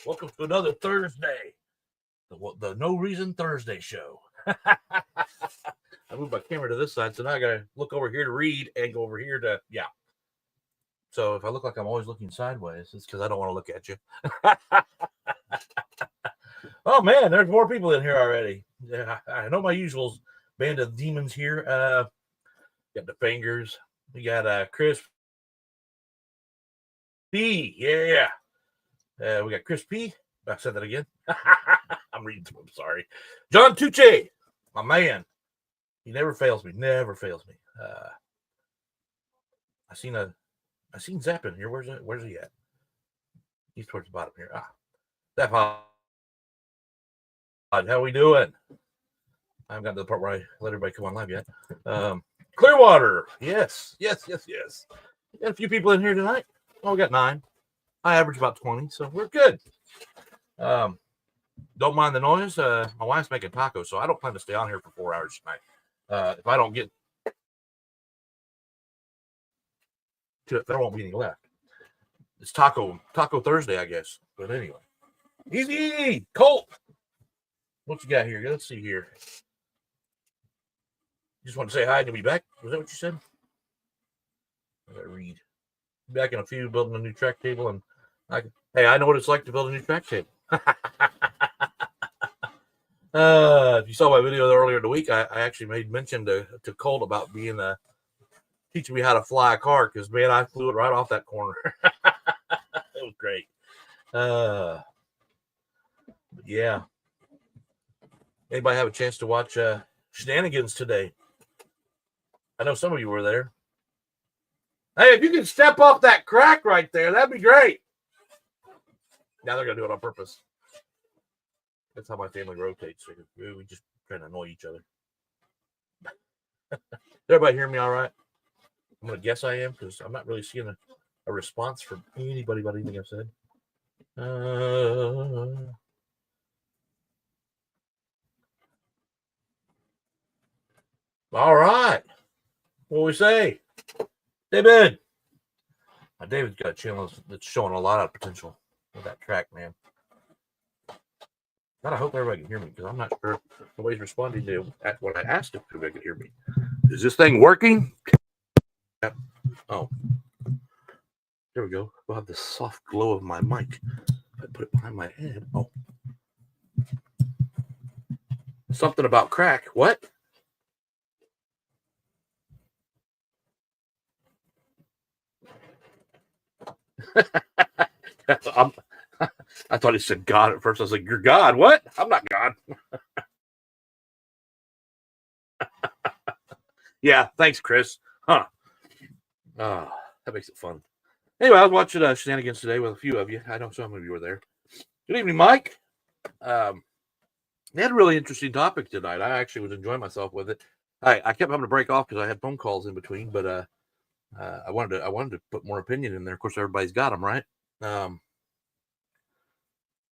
Welcome to another Thursday, the No Reason Thursday show. I moved my camera to this side, so now I got to look over here to read and go over here to, yeah. So if I look like I'm always looking sideways, it's because I don't want to look at you. Oh, man, there's more people in here already. Yeah, I know my usuals. Band of demons here. Got the fingers. We got Chris P. Yeah. We got Chris P. I said that again. I'm reading through. I'm sorry. John Tucci, my man. He never fails me. Never fails me. I seen Zappin here. Where's he at? He's towards the bottom here. Zappod. How we doing? I haven't gotten to the part where I let everybody come on live yet. Clearwater. Yes. Got a few people in here tonight. Oh, we got 9. I average about 20, so we're good. Don't mind the noise. My wife's making tacos, so I don't plan to stay on here for 4 hours tonight. If I don't get to it, there won't be any left. It's Taco Thursday, I guess. But anyway, easy, Colt. What you got here? Let's see here. Just want to say hi and you'll be back. Was that what you said? I gotta read. Back in a few, building a new track table, and I know what it's like to build a new track table. If you saw my video earlier in the week, I actually made mention to Colt about being teaching me how to fly a car, because man, I flew it right off that corner. It was great. Yeah. Anybody have a chance to watch Shenanigans today? I know some of you were there. Hey, if you can step off that crack right there, that'd be great. Now they're gonna do it on purpose. That's how my family rotates. We just trying to annoy each other. Did everybody hear me all right? I'm gonna guess I am, because I'm not really seeing a response from anybody about anything I've said. All right. What we say? David. David's got a channel that's showing a lot of potential with that track, man. God, I hope everybody can hear me, because I'm not sure nobody's responding to what I asked if everybody could hear me. Is this thing working? Oh. There we go. We'll have the soft glow of my mic. I put it behind my head. Oh. Something about crack. What? I thought he said God at first. I was like, you're God. What? I'm not God. Yeah, thanks, Chris. Huh. That makes it fun. Anyway, I was watching Shenanigans today with a few of you. I know some of you were there. Good evening, Mike. They had a really interesting topic tonight. I actually was enjoying myself with it. I kept having to break off because I had phone calls in between, but I wanted to put more opinion in there. Of course, everybody's got them, right?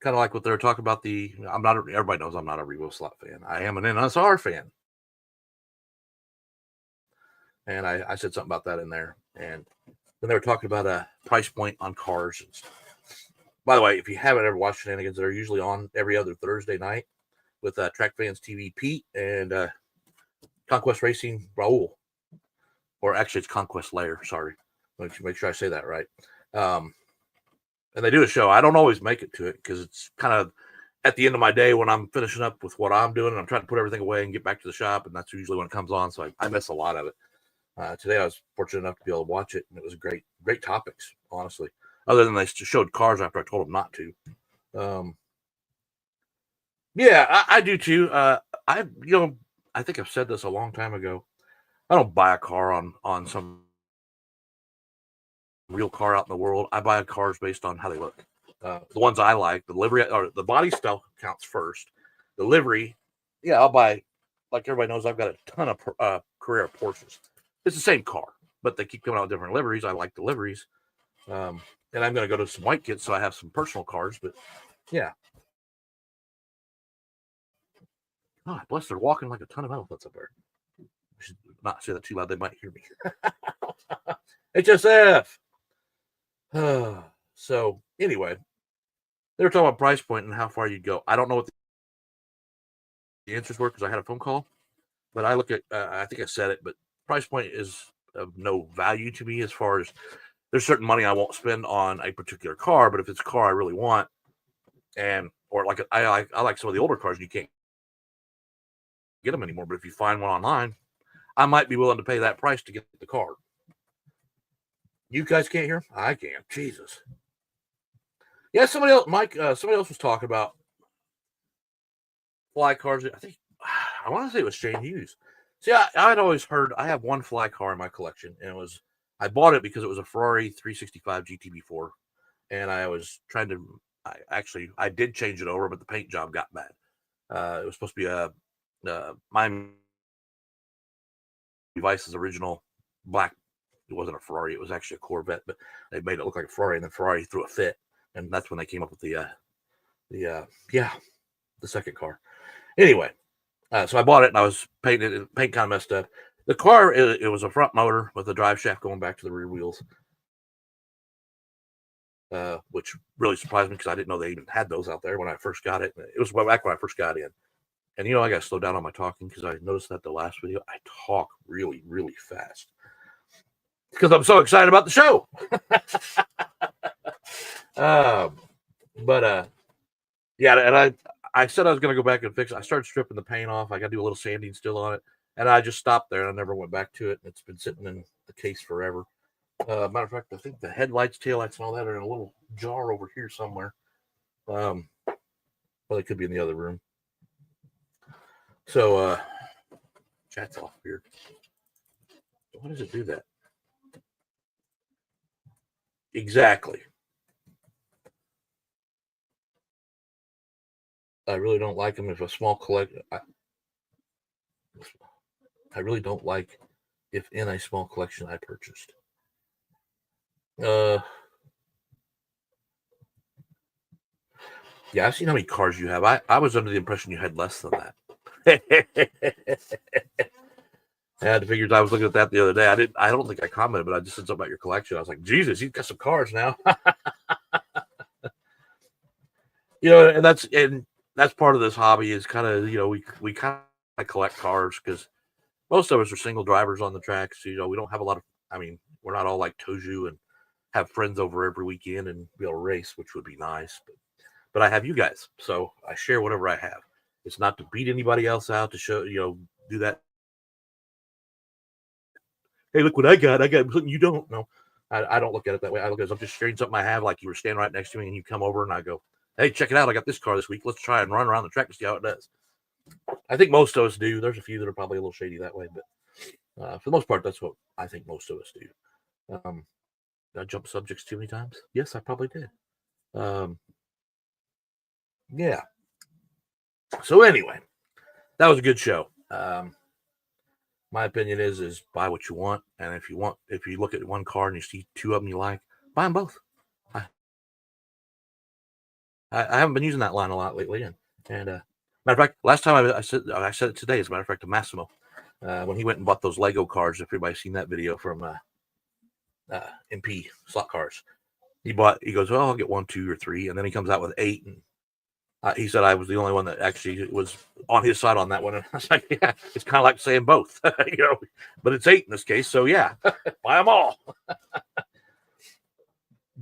Kind of like what they were talking about. Everybody knows I'm not a Revo Slot fan. I am an NSR fan. And I said something about that in there. And then they were talking about a price point on cars. By the way, if you haven't ever watched Shenanigans, they're usually on every other Thursday night with Track Fans TV Pete and Conquest Racing Raul. Or actually, it's Conquest Lair. Sorry. Make sure I say that right. And they do a show. I don't always make it to it, because it's kind of at the end of my day when I'm finishing up with what I'm doing, and I'm trying to put everything away and get back to the shop, and that's usually when it comes on. So I miss a lot of it. Today I was fortunate enough to be able to watch it, and it was great topics, honestly. Other than they showed cars after I told them not to. Yeah, I do too. I think I've said this a long time ago. I don't buy a car on some real car out in the world. I buy cars based on how they look. The ones I like, the livery or the body style counts first. The livery, yeah, I'll buy. Like everybody knows, I've got a ton of Carrera Porsches. It's the same car, but they keep coming out with different liveries. I like the liveries. And I'm going to go to some white kits, so I have some personal cars. But yeah. Oh, bless, they're walking like a ton of elephants up there. I should not say that too loud. They might hear me. HSF. So anyway, They were talking about price point and how far you'd go. I don't know what the answers were because I had a phone call, but I look at, I think I said it, but price point is of no value to me as far as there's certain money I won't spend on a particular car, but if it's a car I really want, and or like I like some of the older cars, you can't get them anymore. But if you find one online, I might be willing to pay that price to get the car. You guys can't hear? I can. Jesus. Yeah, somebody else, Mike. Somebody else was talking about fly cars. I think I want to say it was Shane Hughes. See, I'd always heard I have one fly car in my collection, and I bought it because it was a Ferrari 365 GTB4, and I was trying to. I did change it over, but the paint job got bad. It was supposed to be a Miami Vice's original black. It wasn't a Ferrari; it was actually a Corvette, but they made it look like a Ferrari, and then Ferrari threw a fit, and that's when they came up with the second car. Anyway, so I bought it, and I was painting it. Paint kind of messed up. The car, it was a front motor with a drive shaft going back to the rear wheels, which really surprised me because I didn't know they even had those out there when I first got it. It was back when I first got in. And, I got to slow down on my talking because I noticed that the last video, I talk really, really fast because I'm so excited about the show. Yeah, and I said I was going to go back and fix it. I started stripping the paint off. I got to do a little sanding still on it. And I just stopped there and I never went back to it. It's been sitting in the case forever. Matter of fact, I think the headlights, taillights, and all that are in a little jar over here somewhere. Well, they could be in the other room. So, chat's off here. Why does it do that? Exactly. I really don't like them if a small collection. I really don't like if in a small collection I purchased. Yeah, I've seen how many cars you have. I was under the impression you had less than that. I had to figure. I was looking at that the other day. I don't think I commented, but I just said something about your collection. I was like, Jesus, you've got some cars now. And that's part of this hobby is kind of we kind of collect cars because most of us are single drivers on the tracks. We don't have a lot of. I mean, we're not all like Toju and have friends over every weekend and be able to race, which would be nice. But I have you guys, so I share whatever I have. It's not to beat anybody else out to show do that. Hey, look what I got! I got something you don't know. I don't look at it that way. I look at it as I'm just sharing something I have. Like you were standing right next to me, and you come over, and I go, "Hey, check it out! I got this car this week. Let's try and run around the track and see how it does." I think most of us do. There's a few that are probably a little shady that way, but for the most part, that's what I think most of us do. Did I jump subjects too many times? Yes, I probably did. Yeah. So anyway, that was a good show. My opinion is buy what you want, and if you look at one car and you see two of them you like, buy them both. I haven't been using that line a lot lately, and matter of fact, last time I said it today. As a matter of fact, to Massimo, when he went and bought those Lego cars. If everybody's seen that video from MP slot cars, he goes, "Oh, I'll get 1, 2, or 3," and then he comes out with 8, and he said I was the only one that actually was on his side on that one. And I was like, yeah, it's kind of like saying both, but it's 8 in this case. So yeah, buy them all.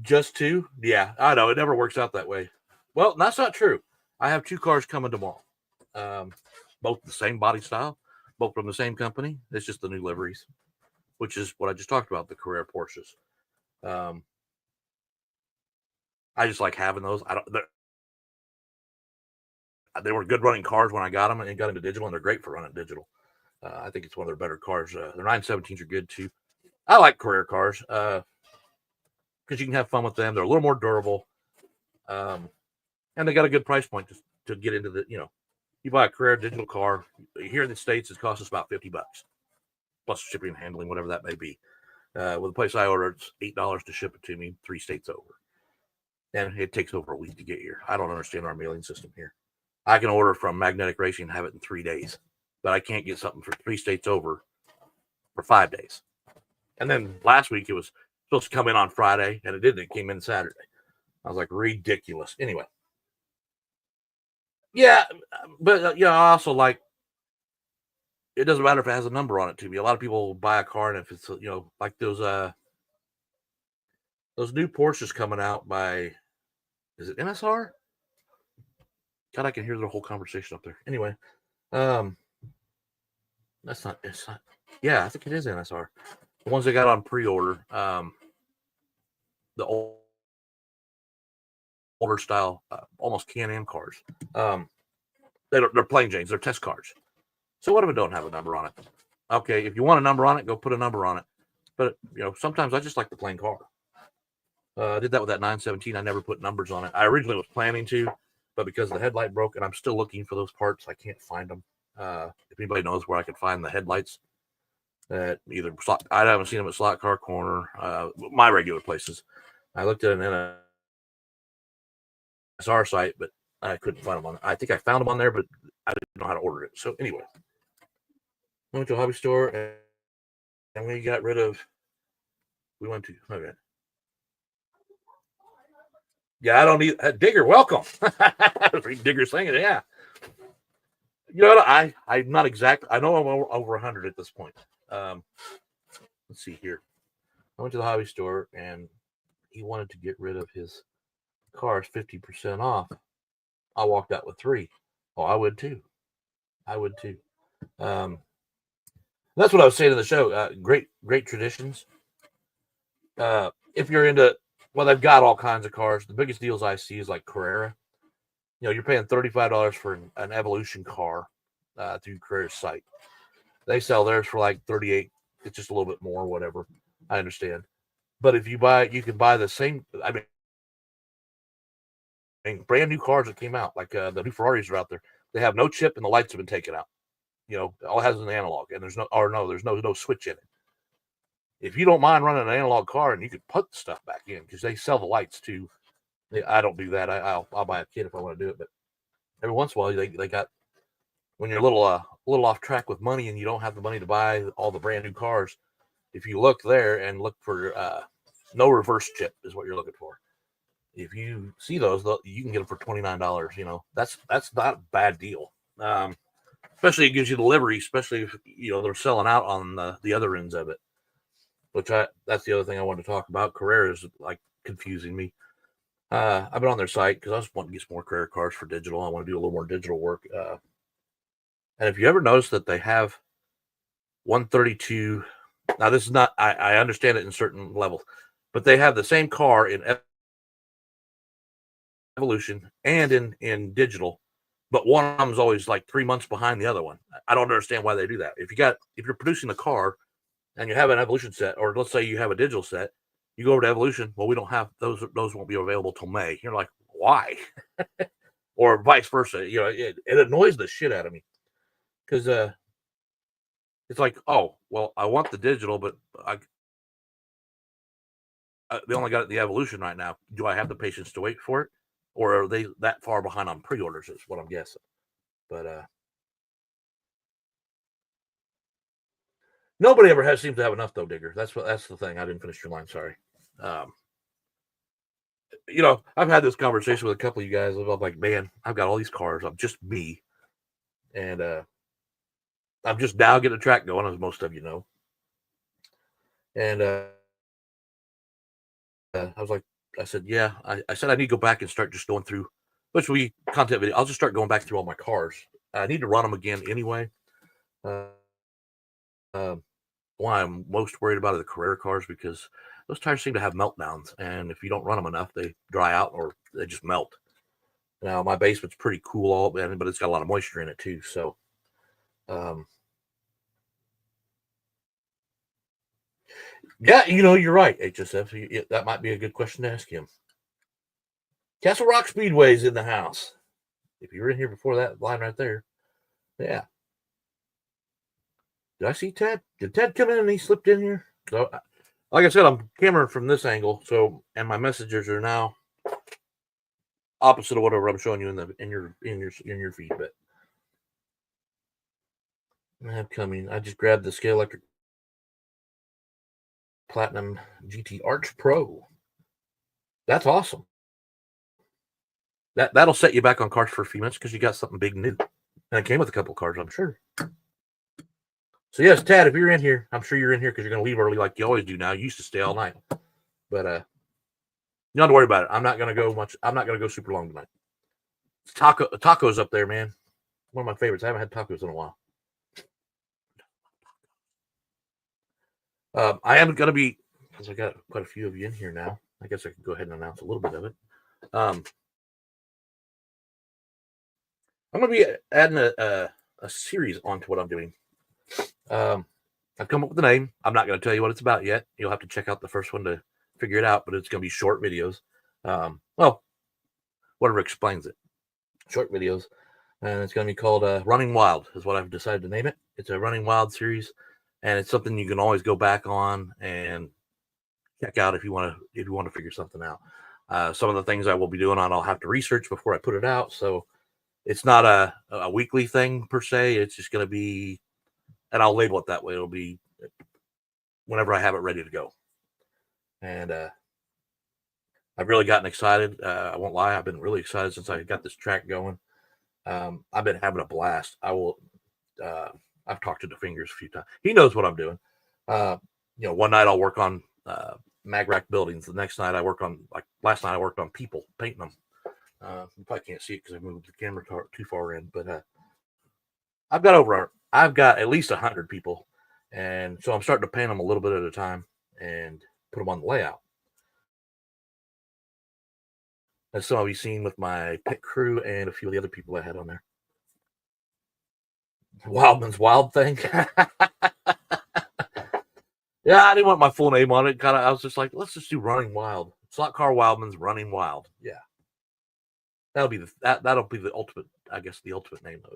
Just 2? Yeah, I know. It never works out that way. Well, that's not true. I have 2 cars coming tomorrow. Both the same body style, both from the same company. It's just the new liveries, which is what I just talked about, the Carrera Porsches. I just like having those. They were good running cars when I got them and got into digital, and they're great for running digital. I think it's one of their better cars. Their 917s are good too. I like Carrera cars because you can have fun with them. They're a little more durable, and they got a good price point to get into the. You buy a Carrera digital car here in the States, it costs us about $50 plus shipping and handling, whatever that may be. With the place I order, it's $8 to ship it to me 3 states over, and it takes over a week to get here. I don't understand our mailing system here. I can order from Magnetic Racing and have it in 3 days, but I can't get something for 3 states over for 5 days. And then last week it was supposed to come in on Friday, and it didn't. It came in Saturday. I was like, ridiculous. Anyway, Yeah, but I also like it doesn't matter if it has a number on it to me. A lot of people buy a car and if it's like those new Porsches coming out by is it NSR? God, I can hear the whole conversation up there. Anyway, um, that's not. It's not. Yeah, I think it is NSR. The ones they got on pre-order. The older style, almost Can-Am cars. Um, they're plain Janes. They're test cars. So what if it don't have a number on it? Okay, if you want a number on it, go put a number on it. But sometimes I just like the plain car. I did that with that 917. I never put numbers on it. I originally was planning to, but because the headlight broke and I'm still looking for those parts, I can't find them. If anybody knows where I can find the headlights, at either slot, I haven't seen them at Slot Car Corner, my regular places. I looked at an NSR site, but I couldn't find them on. I think I found them on there, but I didn't know how to order it. So anyway, went to a hobby store and we got rid of. We went to okay. Yeah, I don't need Digger. Welcome. Digger's saying it. Yeah. I'm not exact. I know I'm over 100 at this point. Let's see here. I went to the hobby store and he wanted to get rid of his cars 50% off. I walked out with 3. Oh, I would too. I would too. That's what I was saying in the show. Great traditions. If you're into, well, they've got all kinds of cars. The biggest deals I see is like Carrera. You're paying $35 for an Evolution car through Carrera's site. They sell theirs for like 38. It's just a little bit more, whatever. I understand. But if you can buy the same. I mean, brand new cars that came out, like the new Ferraris are out there. They have no chip and the lights have been taken out. All it has is an analog, and there's no switch in it. If you don't mind running an analog car, and you could put the stuff back in because they sell the lights too. I don't do that. I'll buy a kit if I want to do it, but every once in a while they got when you're a little off track with money and you don't have the money to buy all the brand new cars. If you look there and look for no reverse chip is what you're looking for. If you see those, you can get them for $29. That's not a bad deal. Especially it gives you the livery, especially if they're selling out on the other ends of it. That's the other thing I wanted to talk about. Carrera is like confusing me. I've been on their site because I just want to get some more Carrera cars for digital. I want to do a little more digital work. And if you ever notice that they have 132, now this is not, I understand it in certain levels, but they have the same car in Evolution and in digital, but one of them is always like 3 months behind the other one. I don't understand why they do that. If you're producing a car and you have an Evolution set, or let's say you have a digital set, you go over to Evolution. Well, we don't have those. Those won't be available till May. You're like, why? Or vice versa. It annoys the shit out of me because it's like, oh, well, I want the digital, but they only got it in the Evolution right now. Do I have the patience to wait for it, or are they that far behind on pre-orders? Is what I'm guessing. But nobody ever seems to have enough though, Digger. That's the thing. I didn't finish your line. Sorry. Um, I've had this conversation with a couple of you guys. I'm like, man, I've got all these cars. I'm just me, and I'm just now getting a track going, as most of you know. And I was like, I said, yeah. I said I need to go back and start just going through, which we content video. I'll just start going back through all my cars. I need to run them again anyway. Why I'm most worried about are the Carrera cars because those tires seem to have meltdowns, and if you don't run them enough, they dry out or they just melt. Now my basement's pretty cool, but it's got a lot of moisture in it too. So, yeah, you're right, HSF. That might be a good question to ask him. Castle Rock Speedway is in the house. If you were in here before that line right there, yeah. Did I see Ted? Did Ted come in and he slipped in here? So, like I said, I'm cameraing from this angle, and my messages are now opposite of whatever I'm showing you in your feed. But I have coming. I just grabbed the Scale Electric Platinum GT Arch Pro. That's awesome. That'll set you back on cars for a few minutes because you got something big new. And it came with a couple cars, I'm sure. So yes, Tad, if you're in here, I'm sure you're in here because you're going to leave early like you always do now. You used to stay all night, but you don't have to worry about it. I'm not going to go much. I'm not going to go super long tonight. Tacos up there, man. One of my favorites. I haven't had tacos in a while. I am going to be, because I got quite a few of you in here now. I guess I can go ahead and announce a little bit of it. I'm going to be adding a series onto what I'm doing. I've come up with the name. I'm not going to tell you what it's about yet. You'll have to check out the first one to figure it out, but it's going to be short videos. Well, whatever explains it. Short videos. And it's going to be called Running Wild is what I've decided to name it. It's a Running Wild series, and it's something you can always go back on and check out if you want to figure something out. Some of the things I will be doing I'll have to research before I put it out. So it's not a weekly thing per se. It's just going to be, and I'll label it that way. It'll be whenever I have it ready to go. And I've really gotten excited. I won't lie. I've been really excited since I got this track going. I've been having a blast. I've talked to DeFingers a few times. He knows what I'm doing. One night I'll work on mag rack buildings. The next night I work on, like last night I worked on people, painting them. You probably can't see it because I moved the camera too far in, but I've got at least 100 people, and so I'm starting to paint them a little bit at a time and put them on the layout. As some of you seen with my pit crew and a few of the other people I had on there. Wildman's Wild thing. Yeah, I didn't want my full name on it. I was just like, let's just do Running Wild. Slot Car Wildman's Running Wild. Yeah. That'll be the ultimate, I guess, the ultimate name of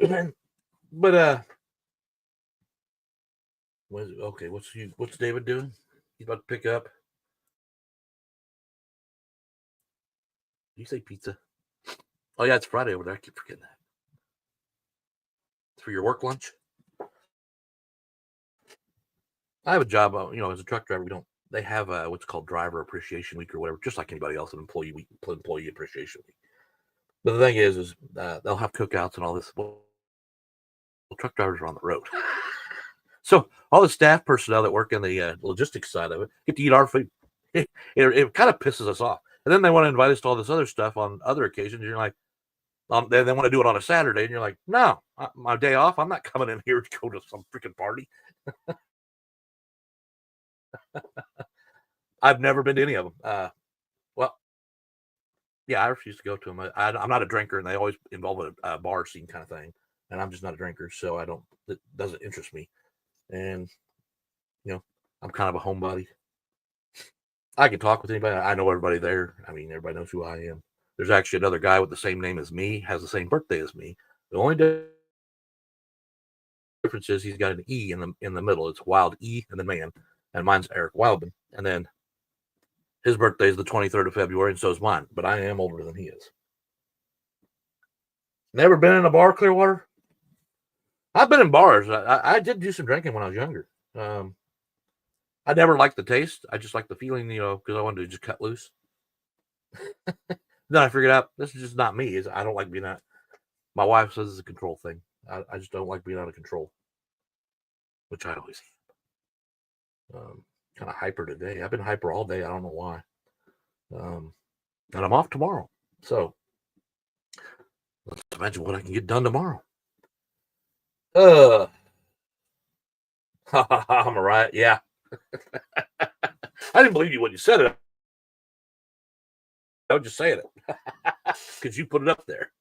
it. But what's David doing? He's about to pick up. Did you say pizza? Oh yeah, it's Friday over there. I keep forgetting that. It's for your work lunch. I have a job, as a truck driver. They have what's called Driver Appreciation Week or whatever, just like anybody else, an Employee Appreciation Week. But the thing is they'll have cookouts and all this. Well, truck drivers are on the road. So all the staff personnel that work in the logistics side of it get to eat our food. It kind of pisses us off. And then they want to invite us to all this other stuff on other occasions. You're like, they want to do it on a Saturday. And you're like, no, my day off, I'm not coming in here to go to some freaking party. I've never been to any of them. Well, yeah, I refuse to go to them. I'm not a drinker, and they always involve a bar scene kind of thing. And I'm just not a drinker, so it doesn't interest me. And, I'm kind of a homebody. I can talk with anybody. I know everybody there. I mean, everybody knows who I am. There's actually another guy with the same name as me, has the same birthday as me. The only difference is he's got an E in the middle. It's Wild E and then Man, and mine's Eric Wildman. And then his birthday is the 23rd of February, and so is mine. But I am older than he is. Never been in a bar, Clearwater? I've been in bars. I did do some drinking when I was younger. I never liked the taste. I just liked the feeling, because I wanted to just cut loose. Then I figured out this is just not me. I don't like being out. My wife says it's a control thing. I just don't like being out of control, which I always am. Kind of hyper today. I've been hyper all day. I don't know why. And I'm off tomorrow. So let's imagine what I can get done tomorrow. I'm all right. Yeah. I didn't believe you when you said it. I was just saying it because you put it up there.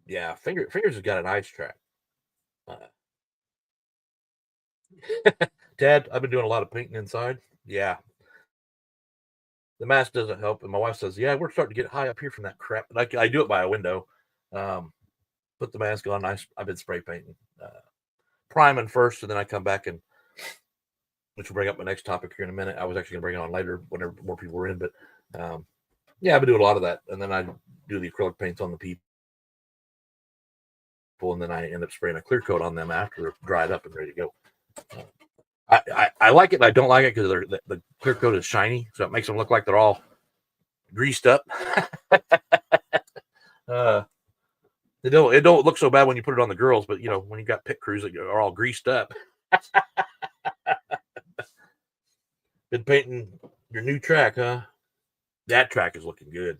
Yeah, Fingers has got an ice track. Dad, I've been doing a lot of painting inside. Yeah. The mask doesn't help. And my wife says, yeah, we're starting to get high up here from that crap. But I do it by a window. Put the mask on. I've been spray painting. Priming first, and then I come back which will bring up my next topic here in a minute. I was actually going to bring it on later whenever more people were in. But yeah, I've been doing a lot of that. And then I do the acrylic paints on the people. And then I end up spraying a clear coat on them after they're dried up and ready to go. I like it, but I don't like it because the clear coat is shiny, so it makes them look like they're all greased up. It don't look so bad when you put it on the girls, but when you got pit crews that are all greased up. Been painting your new track, huh? That track is looking good.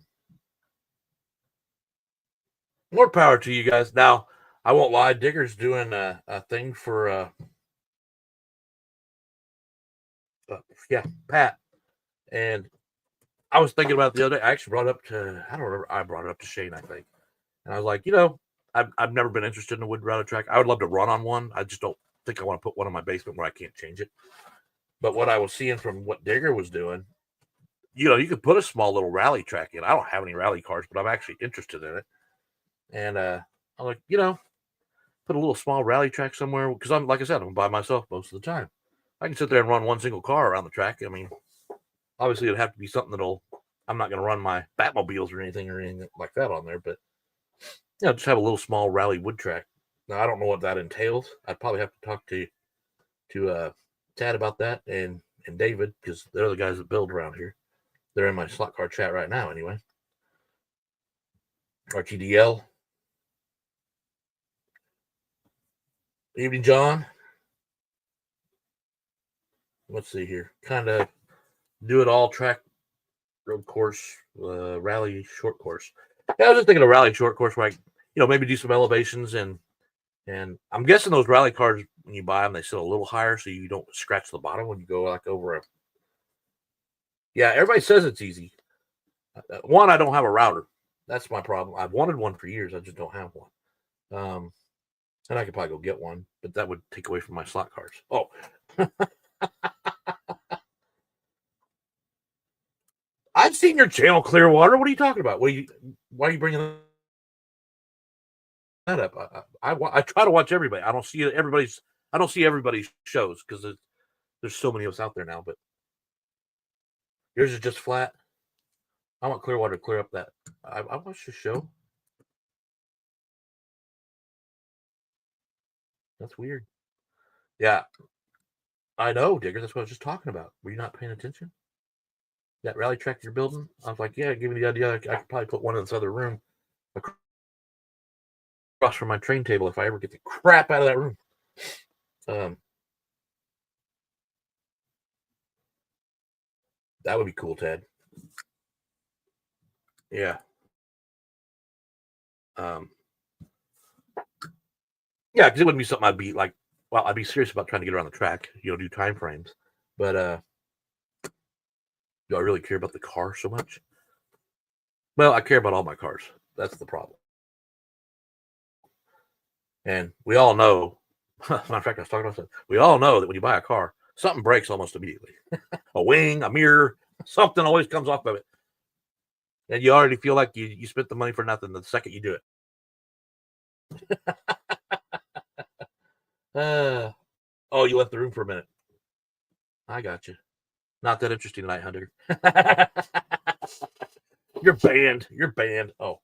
More power to you guys. Now, I won't lie, Digger's doing a thing for Pat. And I was thinking about it the other day. I actually brought it up to, I don't remember, I brought it up to Shane, I think. And I was like, I've never been interested in a wood router track. I would love to run on one. I just don't think I want to put one in my basement where I can't change it. But what I was seeing from what Digger was doing, you could put a small little rally track in. I don't have any rally cars, but I'm actually interested in it. And I'm like, put a little small rally track somewhere because like I said, I'm by myself most of the time. I can sit there and run one single car around the track. I mean, obviously it'd have to be something I'm not going to run my Batmobiles or anything like that on there, but just have a little small rally wood track. Now I don't know what that entails. I'd probably have to talk to Tad about that and David because they're the guys that build around here. They're in my slot car chat right now, anyway. RTDL. Evening, John. Let's see here. Kind of do it all track road course, rally short course. Yeah, I was just thinking a rally short course where maybe do some elevations and I'm guessing those rally cars when you buy them they sit a little higher so you don't scratch the bottom when you go like over a. Yeah, everybody says it's easy. One, I don't have a router. That's my problem. I've wanted one for years. I just don't have one. And I could probably go get one, but that would take away from my slot cars. Oh. I've seen your channel, Clearwater. What are you talking about? Why are you bringing that up? I try to watch everybody. I don't see everybody's shows because there's so many of us out there now. But yours is just flat. I want Clearwater to clear up that. I watched the show. That's weird. Yeah, I know, Digger. That's what I was just talking about. Were you not paying attention? That rally track you're building? I was like, yeah, give me the idea. I could probably put one in this other room across from my train table if I ever get the crap out of that room. That would be cool, Ted. Yeah. Yeah, because it wouldn't be something I'd be like. Well, I'd be serious about trying to get around the track. Do time frames, but do I really care about the car so much? Well, I care about all my cars. That's the problem. And we all know, matter of fact, I was talking about that. We all know that when you buy a car, something breaks almost immediately. A wing, a mirror, something always comes off of it. And you already feel like you spent the money for nothing the second you do it. Oh, you left the room for a minute. I got you. Not that interesting tonight, Hunter. You're banned. Oh.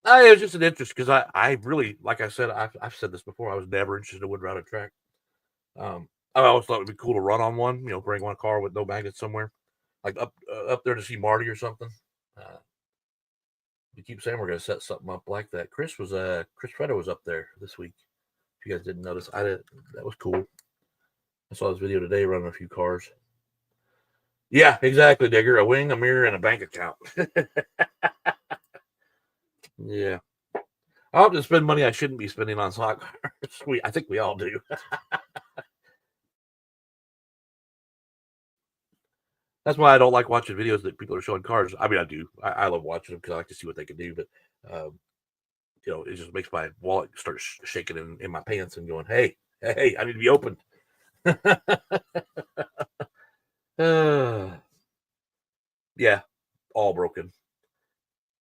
It was just an interest because I really, like I said, I've said this before. I was never interested in a wood routed track. I always thought it would be cool to run on one. Bring one car with no magnets somewhere, like up there to see Marty or something. You keep saying we're going to set something up like that. Chris Freddo was up there this week. If you guys didn't notice, I did. That was cool. I saw his video today running a few cars. Yeah, exactly, Digger. A wing, a mirror, and a bank account. Yeah. I hope to spend money I shouldn't be spending on slot cars. I think we all do. That's why I don't like watching videos that people are showing cars. I mean, I do. I love watching them because I like to see what they can do. But, it just makes my wallet start shaking in my pants and going, hey, I need to be open. Yeah, all broken.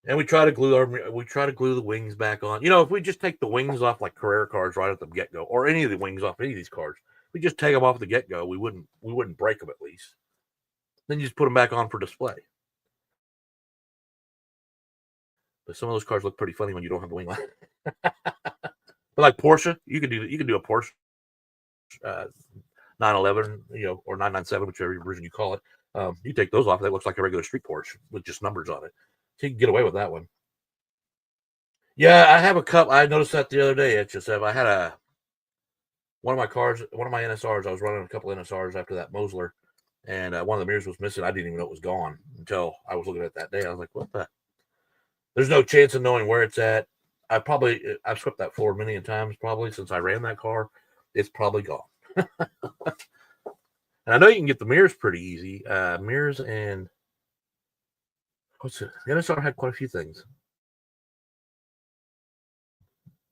And we try to glue the wings back on. If we just take the wings off like Carrera cars right at the get go, or any of the wings off any of these cars, we just take them off the get go. We wouldn't break them at least. Then you just put them back on for display. But some of those cars look pretty funny when you don't have the wing line. But like Porsche, you can do a Porsche 911, or 997, whichever version you call it. You take those off, that looks like a regular street Porsche with just numbers on it. So you can get away with that one. Yeah, I have a couple. I noticed that the other day, HSF. I had one of my NSRs. I was running a couple NSRs after that Mosler, and one of the mirrors was missing. I didn't even know it was gone until I was looking at it that day. I was like, what the? There's no chance of knowing where it's at. I've swept that floor many times probably since I ran that car. It's probably gone. And I know you can get the mirrors pretty easy. Mirrors and what's it? The NSR had quite a few things,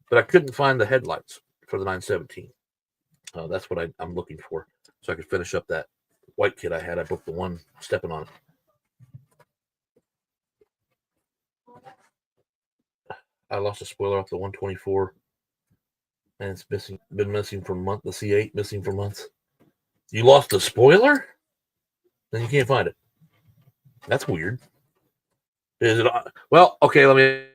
but I couldn't find the headlights for the 917. That's what I'm looking for, so I could finish up that white kit I had. I booked the one stepping on it. I lost a spoiler off the 124, and it's been missing for months. The C8 missing for months. You lost the spoiler? Then you can't find it. That's weird. Is it? Well, okay, let me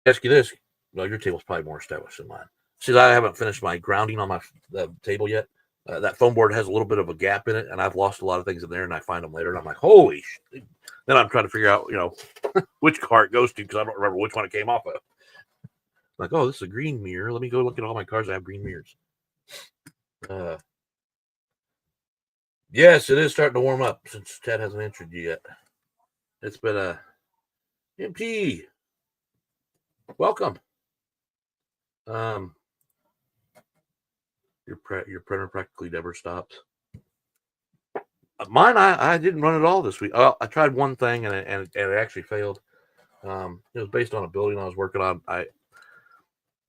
ask you this. Well, your table's probably more established than mine. See, I haven't finished my grounding on my table yet. That foam board has a little bit of a gap in it, and I've lost a lot of things in there, and I find them later, and I'm like, holy shit. Then I'm trying to figure out, which car it goes to, because I don't remember which one it came off of. Like, oh, this is a green mirror. Let me go look at all my cars that have green mirrors. Yes, it is starting to warm up since Ted hasn't answered you yet. It's been a MT. Welcome. Your printer practically never stops. Mine, I didn't run it all this week. I tried one thing and it actually failed. It was based on a building I was working on.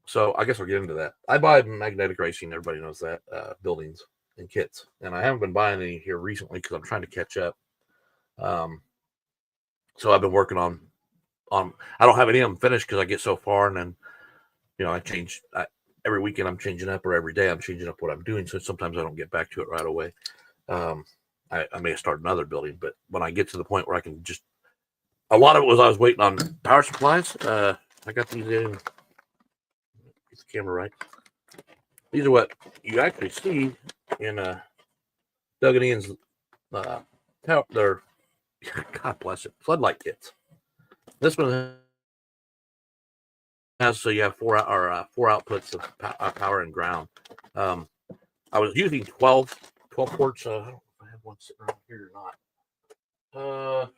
So I guess I'll get into that. I buy Magnetic Racing. Everybody knows that buildings and kits, and I haven't been buying any here recently because I'm trying to catch up. So I've been working on. I don't have any of them finished because I get so far, and then I change. Every weekend I'm changing up, or every day I'm changing up what I'm doing. So sometimes I don't get back to it right away. I may start another building, but when I get to the point where I can just, a lot of it was I was waiting on power supplies. I got these in. Get the camera right. These are what you actually see in Doug and Ian's their God bless it, floodlight kits. This one has, so you have four outputs of power and ground. I was using 12 ports. I don't know if I have one sitting around here or not. I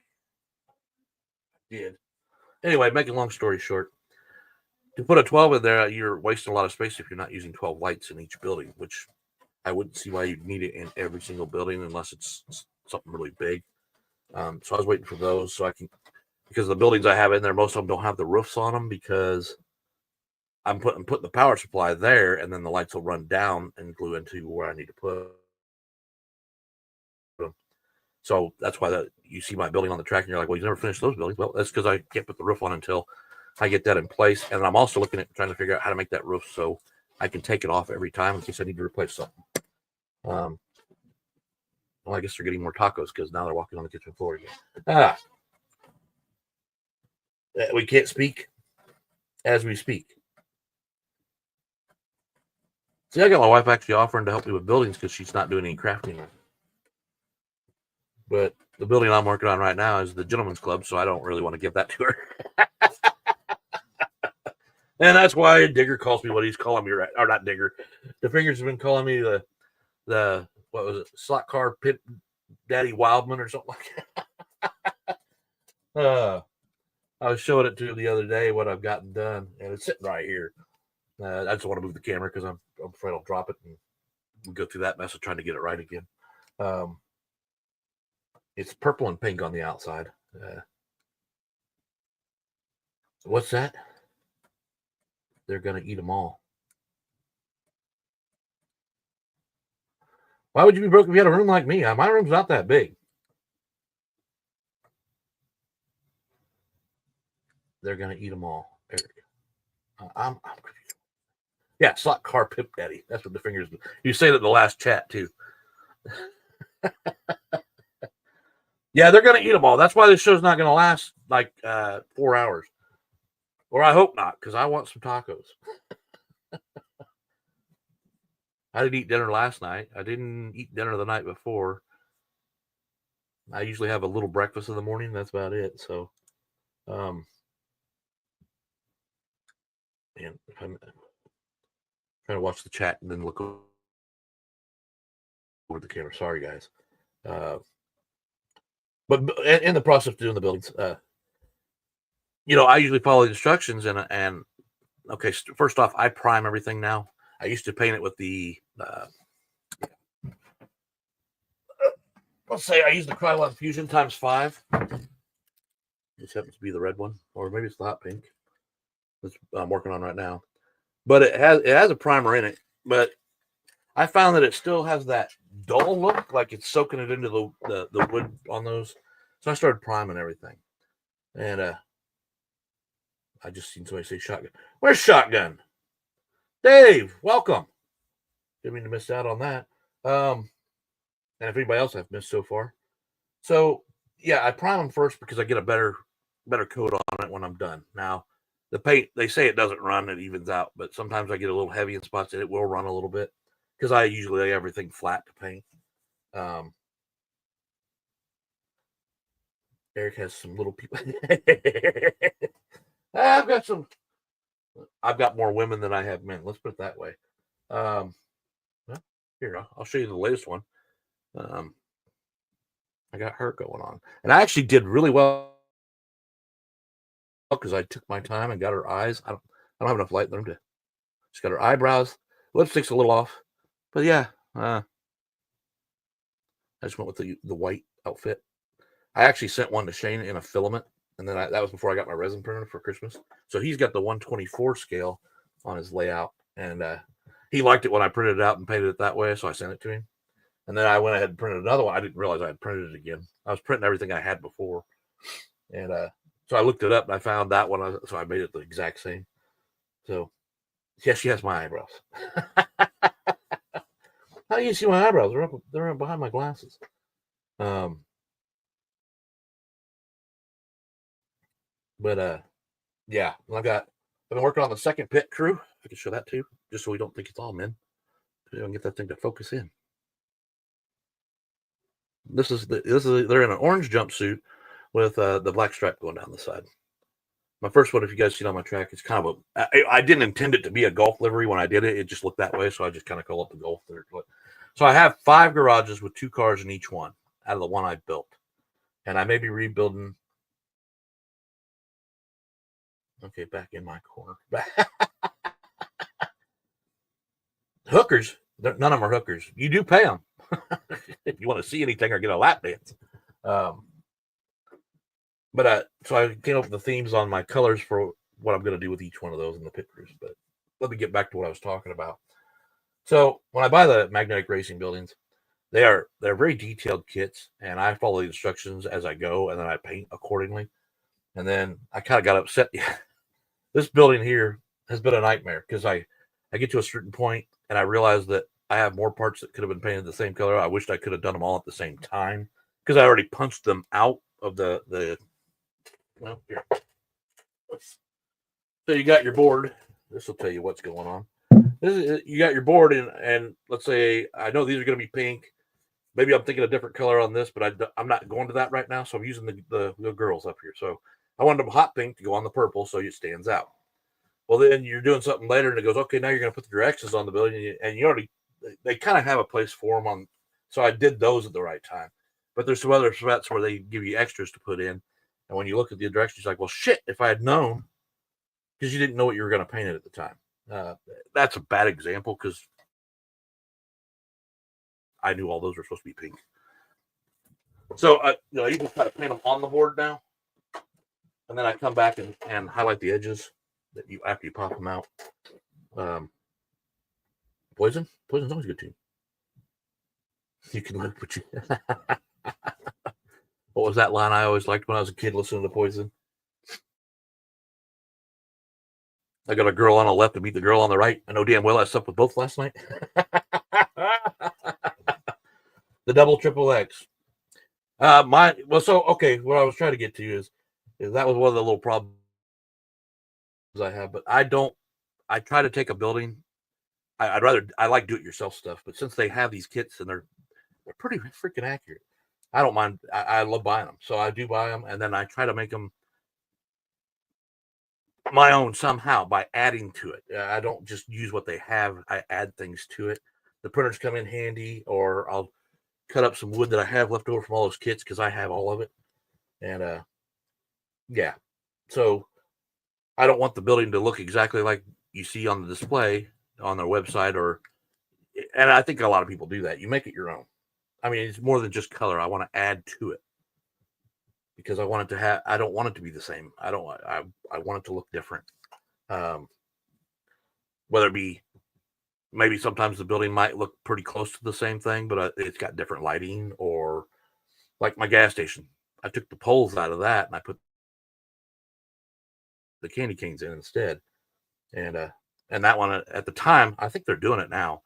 did. Anyway, making a long story short, to put a 12 in there, you're wasting a lot of space if you're not using 12 lights in each building, which I wouldn't see why you'd need it in every single building unless it's something really big. So I was waiting for those so I can, because the buildings I have in there, most of them don't have the roofs on them because I'm putting the power supply there, and then the lights will run down and glue into where I need to put them. So that's why you see my building on the track, and you're like, well, you never finished those buildings. Well, that's because I can't put the roof on until I get that in place. And I'm also looking at trying to figure out how to make that roof so I can take it off every time in case I need to replace something. Well, I guess they're getting more tacos because now they're walking on the kitchen floor again. We can't speak as we speak. See, I got my wife actually offering to help me with buildings because she's not doing any crafting. But the building I'm working on right now is the Gentleman's Club, so I don't really want to give that to her. And that's why Digger calls me what he's calling me, right? Or not Digger. The Fingers have been calling me the what was it, slot car pit daddy Wildman or something like that. I was showing it to him the other day what I've gotten done, and it's sitting right here. I just want to move the camera because I'm afraid I'll drop it, and we go through that mess of trying to get it right again. It's purple and pink on the outside. What's that? They're going to eat them all. Why would you be broke if you had a room like me? My room's not that big. They're going to eat them all. I'm yeah, slot car pip daddy. That's what the Fingers do. You say that in the last chat, too. Yeah, they're going to eat them all. That's why this show's not going to last like 4 hours. Or I hope not, because I want some tacos. I didn't eat dinner last night. I didn't eat dinner the night before. I usually have a little breakfast in the morning. That's about it. So, and if I'm trying to watch the chat and then look over the camera. Sorry, guys. But in the process of doing the buildings, I usually follow the instructions and okay. First off, I prime everything now. I used to paint it with the let's say I use the Krylon Fusion ×5. This happens to be the red one, or maybe it's the hot pink. That's I'm working on right now. But it has a primer in it. But I found that it still has that dull look, like it's soaking it into the wood on those. So I started priming everything, and I just seen somebody say shotgun. Where's shotgun? Dave, welcome. Didn't mean to miss out on that. And if anybody else I've missed so far. So yeah, I prime them first because I get a better coat on it when I'm done. Now, the paint, they say it doesn't run, it evens out, but sometimes I get a little heavy in spots and it will run a little bit because I usually lay everything flat to paint. Eric has some little people. I've got more women than I have men. Let's put it that way. Well, here, I'll show you the latest one. I got her going on, and I actually did really well because I took my time and got her eyes. I don't have enough light in them to. She's got her eyebrows. Lipstick's a little off, but yeah. I just went with the white outfit. I actually sent one to Shane in a filament, and then that was before I got my resin printer for Christmas. So he's got the 1/24 scale on his layout, and he liked it when I printed it out and painted it that way, so I sent it to him. And then I went ahead and printed another one. I didn't realize I had printed it again. I was printing everything I had before, and so I looked it up and I found that one, so I made it the exact same. So yeah, she has my eyebrows. How do you see my eyebrows? They're up behind my glasses. But yeah, I've been working on the second pit crew. I can show that too, just so we don't think it's all men. We don't get that thing to focus in. They're in an orange jumpsuit with the black stripe going down the side. My first one, if you guys see it on my track, it's kind of I didn't intend it to be a golf livery when I did it. It just looked that way, so I just kind of call it the golf livery. So I have 5 garages with 2 cars in each one out of the one I built, and I may be rebuilding. Okay, back in my corner. Hookers. None of them are hookers. You do pay them if you want to see anything or get a lap dance. But so I came up with the themes on my colors for what I'm going to do with each one of those in the pit crews. But let me get back to what I was talking about. So when I buy the magnetic racing buildings, they're very detailed kits, and I follow the instructions as I go, and then I paint accordingly. And then I kind of got upset. This building here has been a nightmare because I get to a certain point and I realize that I have more parts that could have been painted the same color. I wished I could have done them all at the same time because I already punched them out of the well, here. So you got your board. This will tell you what's going on. You got your board, and let's say I know these are going to be pink. Maybe I'm thinking a different color on this, but I'm not going to that right now. So I'm using the girls up here. So I wanted a hot pink to go on the purple so it stands out. Well, then you're doing something later, and it goes, okay, now you're going to put the directions on the building, and you already they kind of have a place for them on. So I did those at the right time. But there's some other spots where they give you extras to put in, and when you look at the directions, you're like, well, shit, if I had known, because you didn't know what you were going to paint it at the time. That's a bad example because I knew all those were supposed to be pink. So you just kind of paint them on the board now, and then I come back and highlight the edges that you after you pop them out. Poison's always good too. You can live, but you. What was that line I always liked when I was a kid listening to Poison? I got a girl on the left to meet the girl on the right. I know damn well I slept with both last night. The double triple X. So okay. What I was trying to get to is that was one of the little problems I have. But I try to take a building I like do-it-yourself stuff, but since they have these kits and they're pretty freaking accurate, I don't mind. I love buying them, so I do buy them, and then I try to make them my own somehow by adding to it. I don't just use what they have; I add things to it. The printers come in handy, or I'll cut up some wood that I have left over from all those kits because I have all of it, and yeah. So I don't want the building to look exactly like you see on the display on their website, and I think a lot of people do that. You make it your own. I mean, it's more than just color. I want to add to it because I want it to have. I don't want it to be the same. I don't. I want it to look different. Um, whether it be maybe sometimes the building might look pretty close to the same thing, but it's got different lighting, or like my gas station. I took the poles out of that and I put the candy canes in instead. And that one at the time, I think they're doing it now.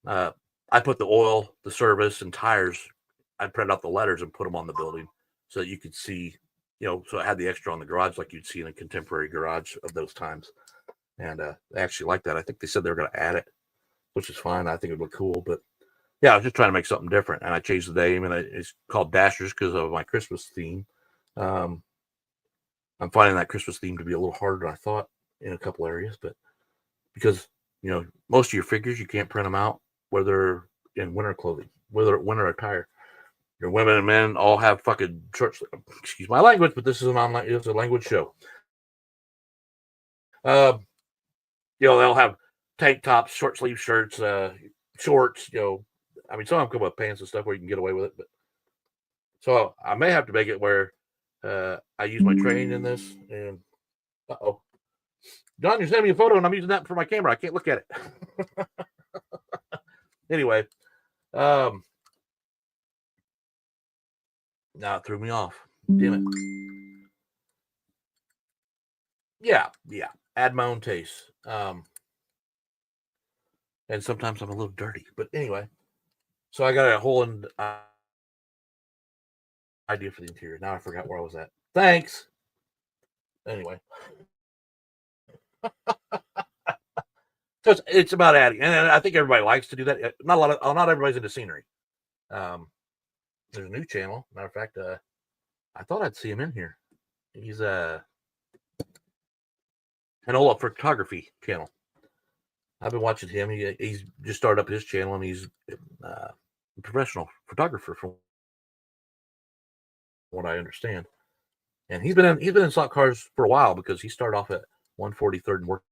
I put the oil, the service, and tires. I print out the letters and put them on the building so that you could see, so I had the extra on the garage like you'd see in a contemporary garage of those times. And I actually like that. I think they said they were going to add it, which is fine. I think it would look cool. But yeah, I was just trying to make something different. And I changed the name, and it's called Dashers because of my Christmas theme. I'm finding that Christmas theme to be a little harder than I thought in a couple areas, but because most of your figures you can't print them out whether in winter clothing, whether winter attire. Your women and men all have fucking shorts. Excuse my language, but this is it's a language show. They'll have tank tops, short sleeve shirts, shorts. I mean, some of them come with pants and stuff where you can get away with it, but so I may have to make it where I use my train in this. And John, you're sending me a photo, and I'm using that for my camera. I can't look at it. Anyway, now it threw me off. Damn it. Yeah. Add my own taste. And sometimes I'm a little dirty, but anyway. So I got a whole idea for the interior. Now I forgot where I was at. Thanks. Anyway. So it's about adding, and I think everybody likes to do that. Not everybody's into scenery. There's a new channel. Matter of fact, I thought I'd see him in here. He's an Enola photography channel. I've been watching him. He's just started up his channel, and he's a professional photographer, from what I understand. And he's been in slot cars for a while because he started off at 143rd and worked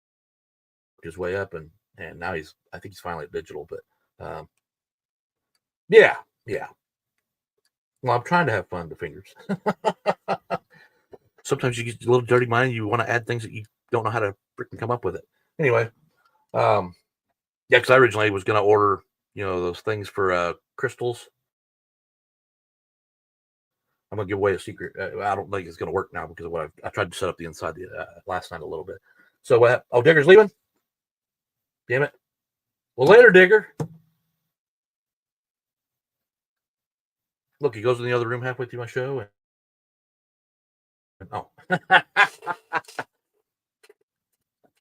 his way up, and now I think he's finally at digital. But yeah. Well, I'm trying to have fun with fingers. Sometimes you get a little dirty mind. You want to add things that you don't know how to freaking come up with it. Anyway, yeah, because I originally was going to order, those things for crystals. I'm going to give away a secret. I don't think it's going to work now because of what I tried to set up the inside last night a little bit. So, Digger's leaving? Damn it. Well, later, Digger. Look, he goes in the other room halfway through my show.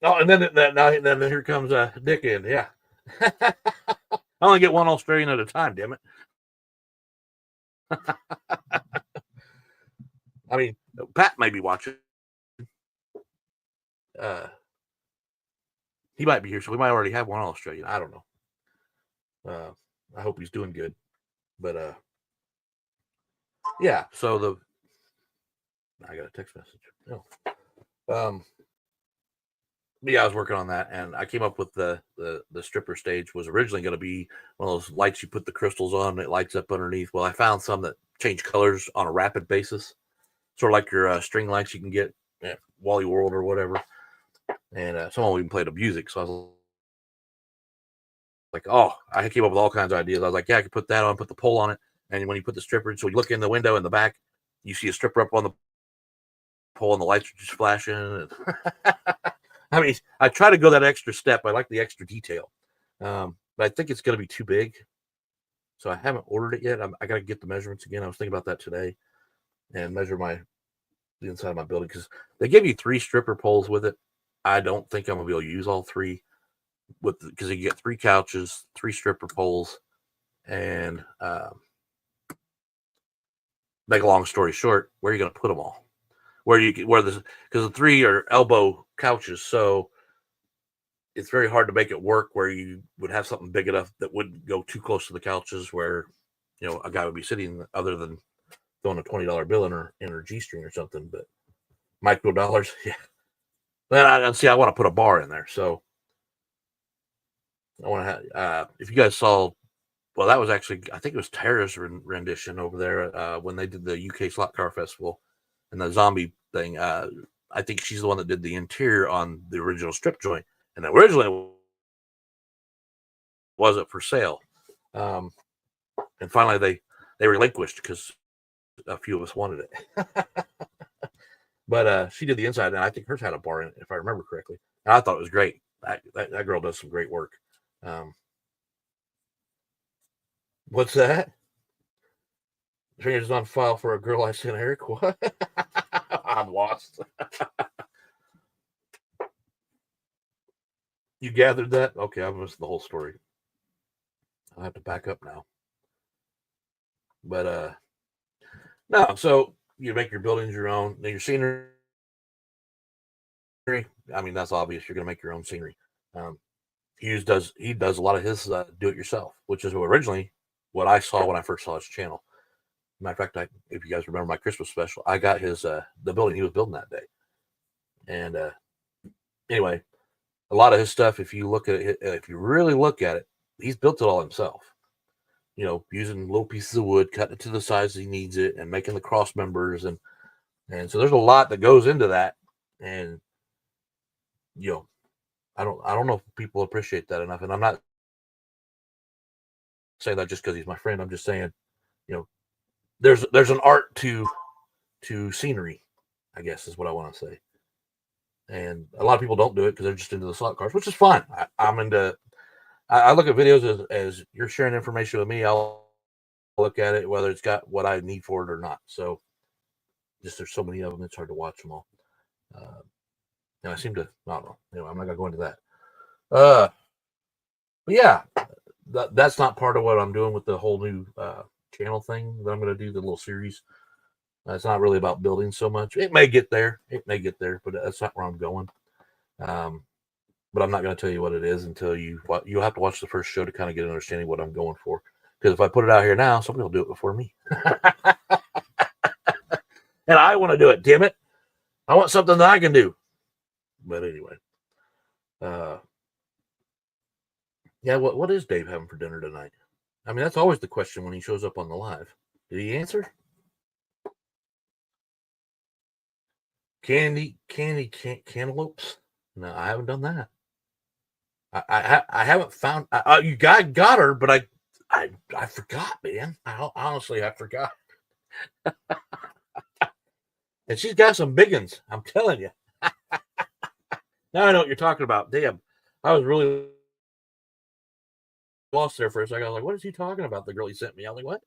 And then here comes Dick in. Yeah. I only get one Australian at a time, damn it. I mean, Pat may be watching. He might be here, so we might already have one Australian. I don't know. I hope he's doing good. But yeah, so I got a text message. Yeah, I was working on that, and I came up with the stripper stage was originally going to be one of those lights you put the crystals on, and it lights up underneath. Well, I found some that change colors on a rapid basis, sort of like your string lights you can get at Wally World or whatever. And someone even played the music, so I was like, I came up with all kinds of ideas. I was like, yeah, I could put that on, put the pole on it, and when you put the stripper, so you look in the window in the back, you see a stripper up on the pole, and the lights are just flashing. I mean, I try to go that extra step. I like the extra detail, but I think it's going to be too big, so I haven't ordered it yet. I got to get the measurements again. I was thinking about that today, and measure the inside of my building, because they give you 3 stripper poles with it. I don't think I'm gonna be able to use all 3. because you get 3 couches, 3 stripper poles, and make a long story short, where are you going to put them all? Because the 3 are elbow couches, so it's very hard to make it work where you would have something big enough that wouldn't go too close to the couches where a guy would be sitting, other than throwing a $20 bill in her G-string or something. But micro dollars, yeah. Then I want to put a bar in there, so I want to have. If you guys saw, well, that was actually, I think it was Tara's rendition over there when they did the UK Slot Car Festival and the zombie thing. I think she's the one that did the interior on the original strip joint, and originally wasn't for sale. And finally they relinquished because a few of us wanted it. But she did the inside, and I think hers had a bar in it, if I remember correctly. And I thought it was great. That girl does some great work. What's that? Fingers on file for a girl I sent Eric. What? I'm lost. You gathered that? Okay, I missed the whole story. I'll have to back up now. But no, so you make your buildings your own. Now your scenery, I mean, that's obvious. You're going to make your own scenery. He does a lot of his do-it-yourself, which is originally what I saw when I first saw his channel. Matter of fact, if you guys remember my Christmas special, I got his the building he was building that day. And anyway, a lot of his stuff, if you really look at it, he's built it all himself. Using little pieces of wood, cutting it to the size he needs it, and making the cross members, and so there's a lot that goes into that. And I don't know if people appreciate that enough. And I'm not saying that just because he's my friend. I'm just saying, there's an art to scenery, I guess is what I want to say. And a lot of people don't do it because they're just into the slot cars, which is fine. I'm into. I look at videos as you're sharing information with me. I'll look at it, whether it's got what I need for it or not. So there's so many of them, it's hard to watch them all. And I seem to, I don't know. Anyway, I'm not going to go into that. But yeah, that's not part of what I'm doing with the whole new channel thing that I'm going to do, the little series. It's not really about building so much. It may get there, but that's not where I'm going. But I'm not going to tell you what it is until you'll have to watch the first show to kind of get an understanding of what I'm going for. Because if I put it out here now, somebody will do it before me. And I want to do it, damn it. I want something that I can do. But anyway. Yeah, what is Dave having for dinner tonight? I mean, that's always the question when he shows up on the live. Did he answer? Cantaloupes? No, I haven't done that. I haven't found. You got her, but I forgot, man. Honestly, I forgot. And she's got some big ones. I'm telling you. Now I know what you're talking about. Damn, I was really lost there for a second. I was like, "What is he talking about?" The girl he sent me. I was like, "What?"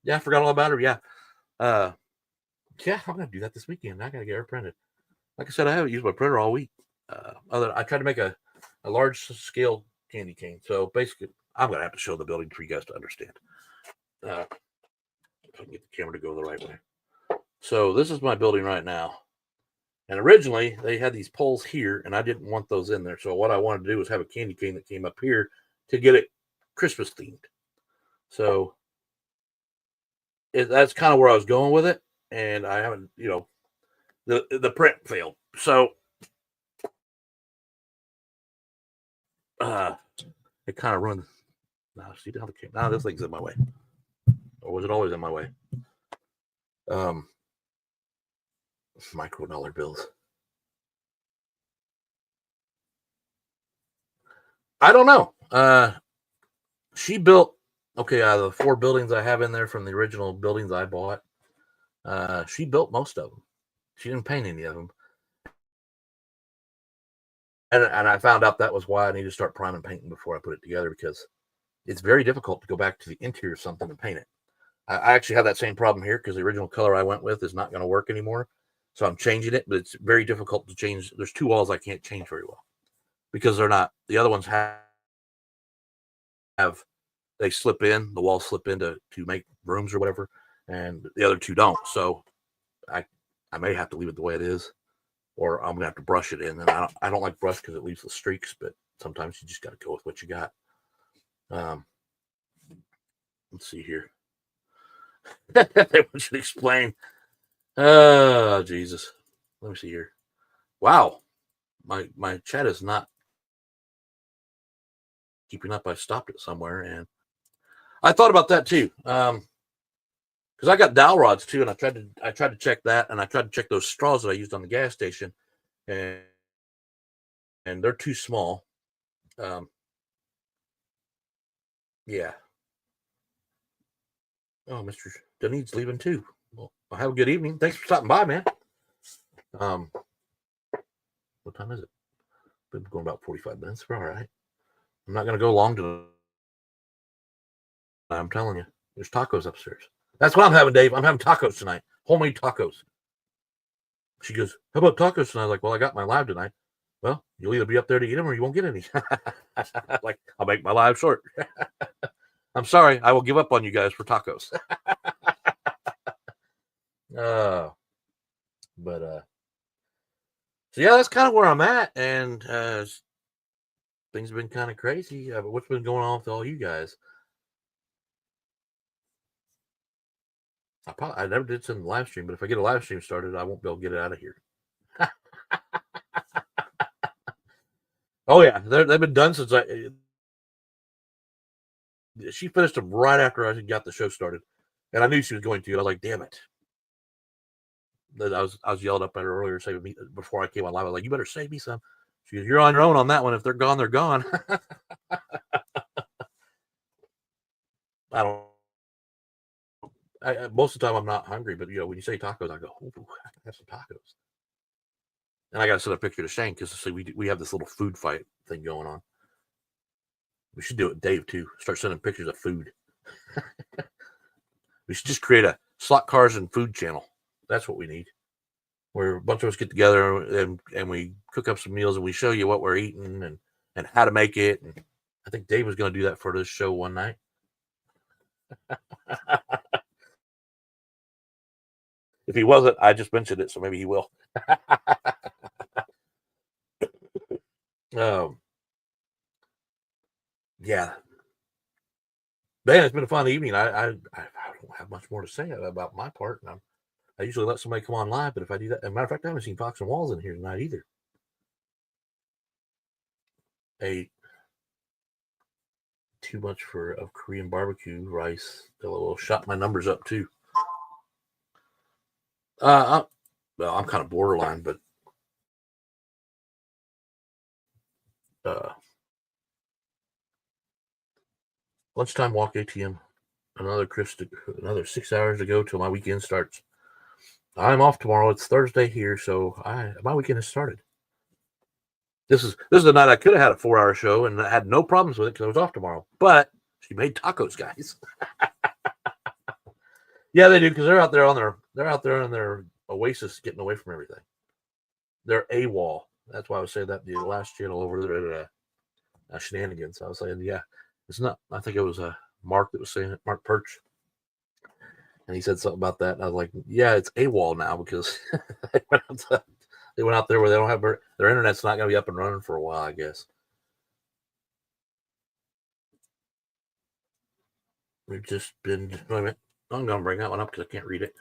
Yeah, I forgot all about her. Yeah, yeah, I'm gonna do that this weekend. I gotta get her printed. Like I said, I haven't used my printer all week. I tried to make a large scale candy cane. So basically, I'm gonna have to show the building for you guys to understand. If I can get the camera to go the right way. So this is my building right now. And originally they had these poles here, and I didn't want those in there. So what I wanted to do was have a candy cane that came up here to get it Christmas themed. So that's kind of where I was going with it, and I haven't, the print failed. So it kind of ruined. Now see how the camera. Now this thing's in my way, or was it always in my way? Micro dollar bills. I don't know. She built the 4 buildings I have in there from the original buildings I bought. She built most of them. She didn't paint any of them. And I found out that was why I need to start priming painting before I put it together, because it's very difficult to go back to the interior of something and paint it. I actually have that same problem here because the original color I went with is not going to work anymore. So I'm changing it, but it's very difficult to change. There's 2 walls I can't change very well. because they're not. The other ones have they slip in, the walls slip in to make rooms or whatever, and the other two don't. So I may have to leave it the way it is, or I'm gonna have to brush it in. And I don't like brush because it leaves the streaks, but sometimes you just got to go with what you got. Let's see here. They want you to explain. Oh, Jesus. Let me see here. Wow. My chat is not keeping up. I stopped it somewhere, and I thought about that too. Because I got dowel rods too, and I tried to check that, and I tried to check those straws that I used on the gas station, and they're too small. Yeah. Oh, Mr. Dunedin's leaving too. Well, have a good evening. Thanks for stopping by, man. What time is it? Been going about 45 minutes. We're all right. I'm not going to go long tonight. I'm telling you. There's tacos upstairs. That's what I'm having, Dave. I'm having tacos tonight. Homemade tacos. She goes, how about tacos tonight? I was like, well, I got my live tonight. Well, you'll either be up there to eat them or you won't get any. Like, I'll make my live short. I'm sorry. I will give up on you guys for tacos. So yeah, that's kind of where I'm at, and things have been kind of crazy. But what's been going on with all you guys? I never did send the live stream, but if I get a live stream started, I won't be able to get it out of here. Oh yeah, they've been done since she finished them right after I got the show started, and I knew she was going to. I was like, damn it. I was yelled up at her earlier, saving me before I came on live. I was like, you better save me some. She goes, you're on your own on that one. If they're gone, they're gone. Most of the time I'm not hungry, but when you say tacos, I go, oh, I can have some tacos. And I got to send a picture to Shane because we have this little food fight thing going on. We should do it with Dave too. Start sending pictures of food. We should just create a slot cars and food channel. That's what we need. Where a bunch of us get together and we cook up some meals and we show you what we're eating and how to make it. And I think Dave was going to do that for this show one night. If he wasn't, I just mentioned it, so maybe he will. Yeah. Man, it's been a fun evening. I don't have much more to say about my part. And I usually let somebody come on live, but if I do that, as a matter of fact, I haven't seen Fox and Walls in here tonight either. Ate too much of Korean barbecue rice. LOL. Shot my numbers up too. I'm kind of borderline, but lunchtime walk ATM. Another 6 hours to go till my weekend starts. I'm off tomorrow. It's Thursday here, so my weekend has started. This is the night I could have had a 4-hour show and I had no problems with it because I was off tomorrow. But she made tacos, guys. Yeah, they do, because they're out there in their oasis, getting away from everything. They're AWOL. That's why I was saying that the last channel over there at Shenanigans. I was saying, yeah, it's not. I think it was Mark that was saying it, Mark Perch, and he said something about that. And I was like, yeah, it's AWOL now because they went out there where they don't have their internet's not going to be up and running for a while, I guess. We've just been. Wait a minute. I'm going to bring that one up because I can't read it.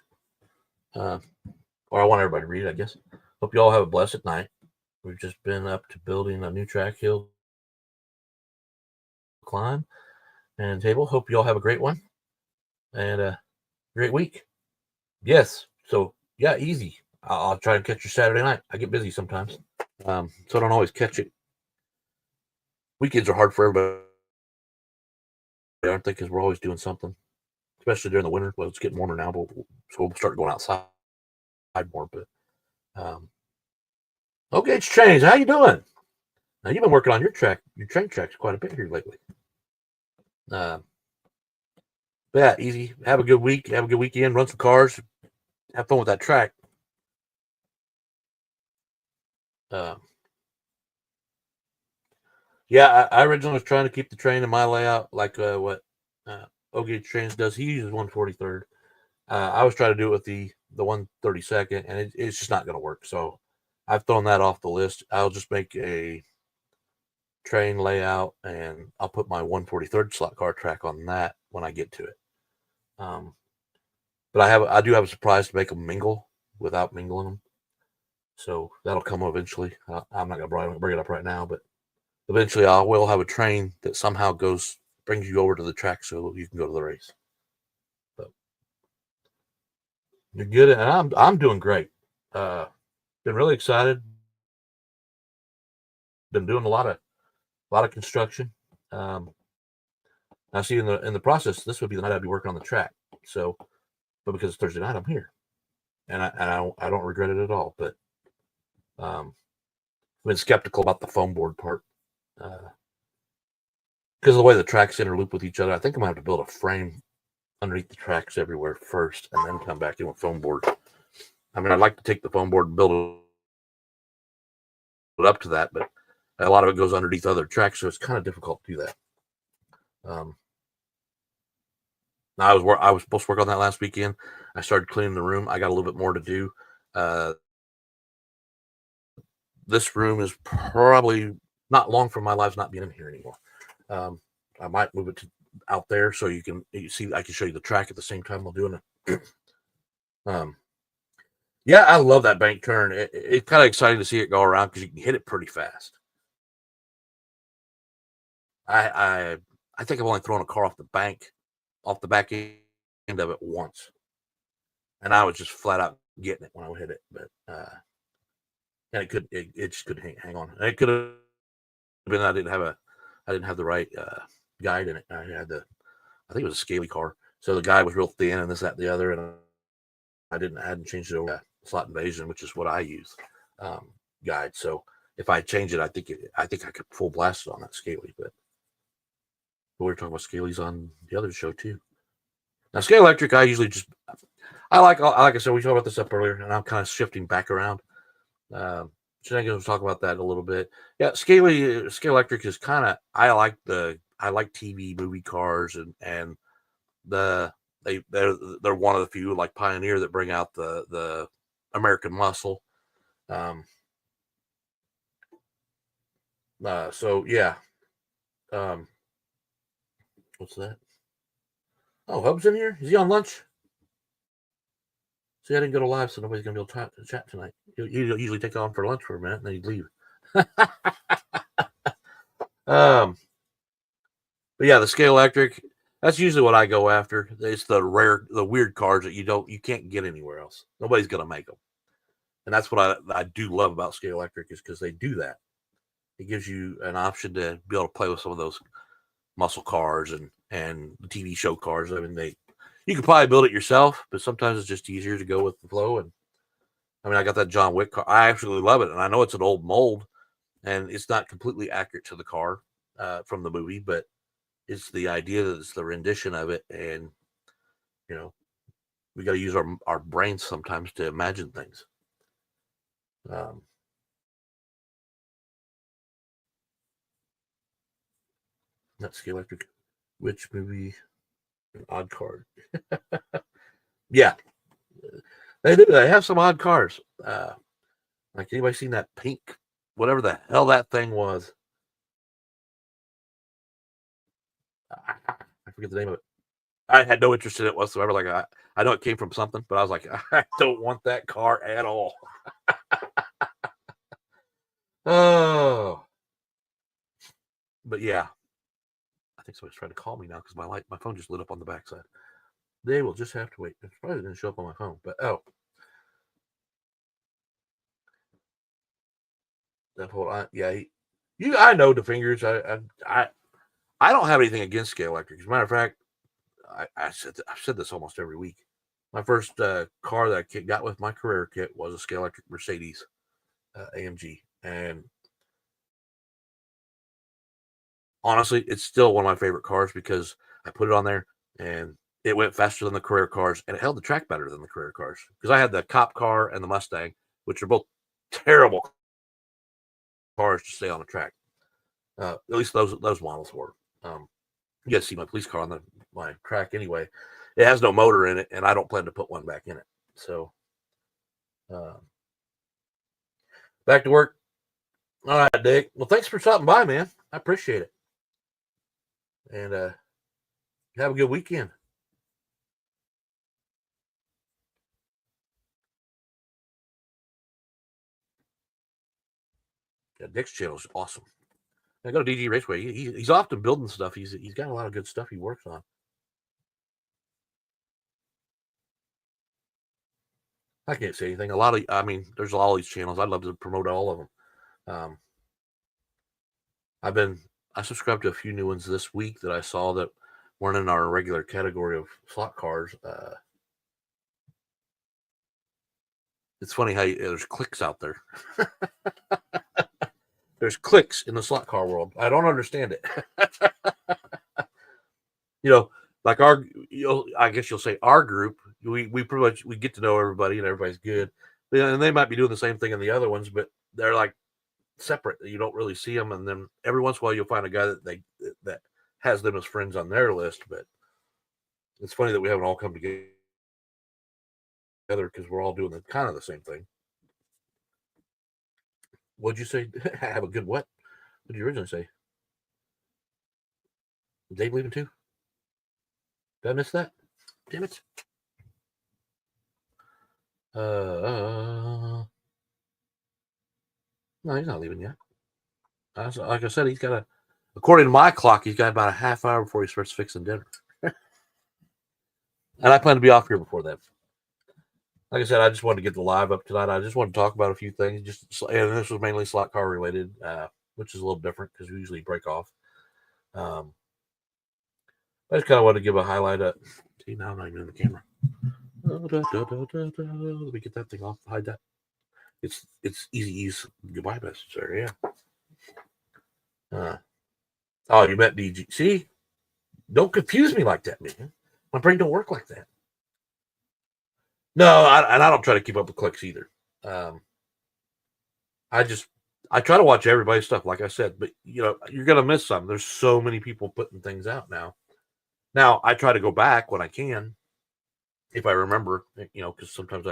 Or I want everybody to read it, I guess. Hope you all have a blessed night. We've just been up to building a new track hill climb and table. Hope you all have a great one and a great week. Yes. So, yeah, easy. I'll try and catch you Saturday night. I get busy sometimes, so I don't always catch it. Weekends are hard for everybody, aren't they? Because we're always doing something, especially during the winter. Well, it's getting warmer now, so we'll start going outside more. But okay, it's changed. How you doing? Now you've been working on your train tracks quite a bit here lately. Yeah, easy. Have a good week. Have a good weekend. Run some cars. Have fun with that track. Yeah, I originally was trying to keep the train in my layout, like what Ogie Trains does. He uses 143rd. I was trying to do it with the 132nd, and it's just not going to work. So I've thrown that off the list. I'll just make a train layout, and I'll put my 143rd slot car track on that when I get to it. But I do have a surprise to make them mingle without mingling them. So that'll come eventually. I'm not going to bring it up right now, but eventually I will have a train that somehow brings you over to the track so you can go to the race. But you're good, and I'm doing great. Been really excited. Been doing a lot of construction. I see in the process, this would be the night I'd be working on the track. So, but because it's Thursday night, I'm here, and I don't regret it at all. But I've been skeptical about the foam board part because of the way the tracks interloop with each other. I think I'm gonna have to build a frame underneath the tracks everywhere first, and then come back in with foam board. I mean, I'd like to take the foam board and build it up to that, but a lot of it goes underneath other tracks, so it's kind of difficult to do that. I was supposed to work on that last weekend. I started cleaning the room. I got a little bit more to do. This room is probably not long from my life not being in here anymore. I might move it out there so you see. I can show you the track at the same time while doing it. Yeah, I love that bank turn. It's kind of exciting to see it go around because you can hit it pretty fast. I think I've only thrown a car off the back end of it once, and I was just flat out getting it when I would hit it. But and it just couldn't hang on. And it could have been I didn't have the right guide in it. I think it was a scaly car, so the guide was real thin and this, that, and the other, and I hadn't changed it over slot invasion, which is what I use guide. So if I change it, I think I could full blast it on that scaly. But we were talking about scalies on the other show too. Now Scalextric, like I said, we talked about this up earlier, and I'm kind of shifting back around. Shenanigans will talk about that a little bit. Yeah, Scalextric is kind of I like TV movie cars, and they're one of the few like Pioneer that bring out the American muscle. So yeah. What's that? Oh, Hub's in here. Is he on lunch? See, I didn't go to live, so nobody's gonna be able to chat tonight. He'll usually take on for lunch for a minute, and then he'd leave. But yeah, the Scalextric. That's usually what I go after. It's the weird cars that you can't get anywhere else. Nobody's gonna make them, and that's what I do love about Scalextric is because they do that. It gives you an option to be able to play with some of those muscle cars and the TV show cars. I mean, you could probably build it yourself, but sometimes it's just easier to go with the flow. And I mean, I got that John Wick car. I absolutely love it, and I know it's an old mold, and it's not completely accurate to the car from the movie, but it's the idea that it's the rendition of it, and we got to use our brains sometimes to imagine things. Not Scalextric. Which movie? An odd card. Yeah, they do. They have some odd cars. Like anybody seen that pink, whatever the hell that thing was? I forget the name of it. I had no interest in it whatsoever. Like I know it came from something, but I was like, I don't want that car at all. Oh, but yeah, I think somebody's trying to call me now because my phone just lit up on the backside. They will just have to wait. It probably didn't show up on my phone, but that whole yeah, I know the fingers. I don't have anything against Scalextric. As a matter of fact, I've said this almost every week. My first car that I got with my career kit was a Scalextric Mercedes AMG, and honestly, it's still one of my favorite cars because I put it on there and it went faster than the career cars, and it held the track better than the career cars because I had the cop car and the Mustang, which are both terrible cars to stay on the track. At least those models were. You guys see my police car on my track anyway. It has no motor in it, and I don't plan to put one back in it. So, back to work. All right, Dick. Well, thanks for stopping by, man. I appreciate it. And have a good weekend. Yeah, Dick's channel is awesome. I go to DG Raceway. He's often building stuff. He's got a lot of good stuff he works on. I can't say anything. There's all these channels. I'd love to promote all of them. I subscribed to a few new ones this week that I saw that weren't in our regular category of slot cars. It's funny how there's clicks out there. There's clicks in the slot car world. I don't understand it. Like I guess you'll say our group. We pretty much we get to know everybody and everybody's good. And they might be doing the same thing in the other ones, but they're like separate. You don't really see them, and then every once in a while you'll find a guy that has them as friends on their list. But it's funny that we haven't all come together because we're all doing kind of the same thing. What'd you say? Have a good what? What did you originally say? Dave leaving too? Did I miss that? Damn it. No, he's not leaving yet. Like I said, according to my clock, he's got about a half hour before he starts fixing dinner. And I plan to be off here before that. Like I said, I just wanted to get the live up tonight. I just want to talk about a few things. And this was mainly slot car related, which is a little different because we usually break off. I just kind of wanted to give a highlight. See, now I'm not even in the camera. Let me get that thing off. Hide that. It's easy use goodbye message there. Yeah. Oh, you met DG. See, don't confuse me like that, man. My brain don't work like that. No, and I don't try to keep up with clicks either. I try to watch everybody's stuff, like I said, but you're gonna miss some. There's so many people putting things out now. Now I try to go back when I can, if I remember, because sometimes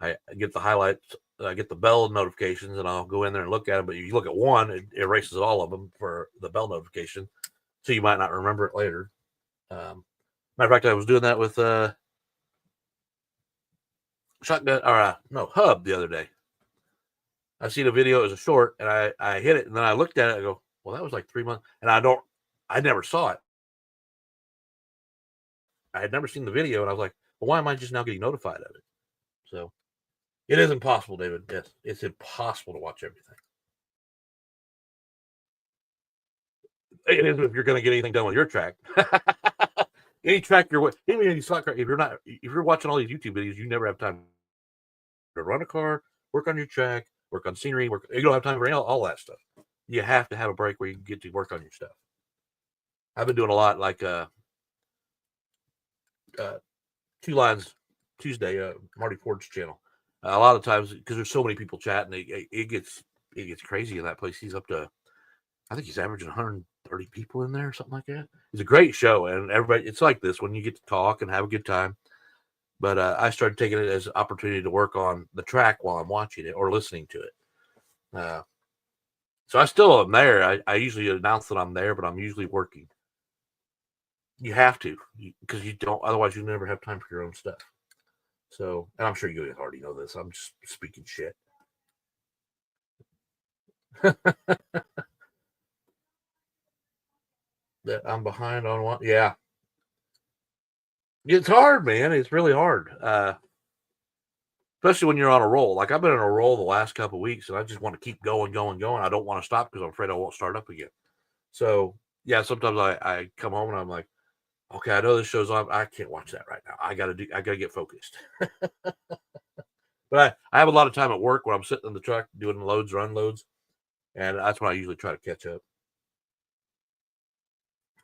I get the highlights, I get the bell notifications, and I'll go in there and look at them. But if you look at one, it erases all of them for the bell notification, so you might not remember it later. Matter of fact, I was doing that with Shotgun or Hub the other day. I seen a video, it was a short, and I hit it, and then I looked at it, and I go, well, that was like 3 months, and I never saw it. I had never seen the video, and I was like, well, why am I just now getting notified of it? So it is impossible, David. Yes, it's impossible to watch everything. It is if you're going to get anything done with your track. Any track any slot car, if you're watching all these YouTube videos, you never have time to run a car, work on your track, work on scenery, you don't have time for all that stuff. You have to have a break where you can get to work on your stuff. I've been doing a lot like Two Lines Tuesday, Marty Ford's channel. A lot of times because there's so many people chatting, it gets crazy in that place. He's up to, I think he's averaging 130 people in there or something like that. It's a great show, and everybody, it's like this when you get to talk and have a good time. But I started taking it as an opportunity to work on the track while I'm watching it or listening to it. So I still am there. I usually announce that I'm there, but I'm usually working. You have to, because you don't, otherwise you never have time for your own stuff. So, and I'm sure you already know this. I'm just speaking shit. That I'm behind on one. Yeah. It's hard, man. It's really hard. Especially when you're on a roll. Like I've been on a roll the last couple of weeks, and I just want to keep going. I don't want to stop because I'm afraid I won't start up again. So yeah, sometimes I come home and I'm like, okay, I know this show's on. I can't watch that right now. I gotta get focused. But I have a lot of time at work when I'm sitting in the truck doing loads or unloads, and that's when I usually try to catch up.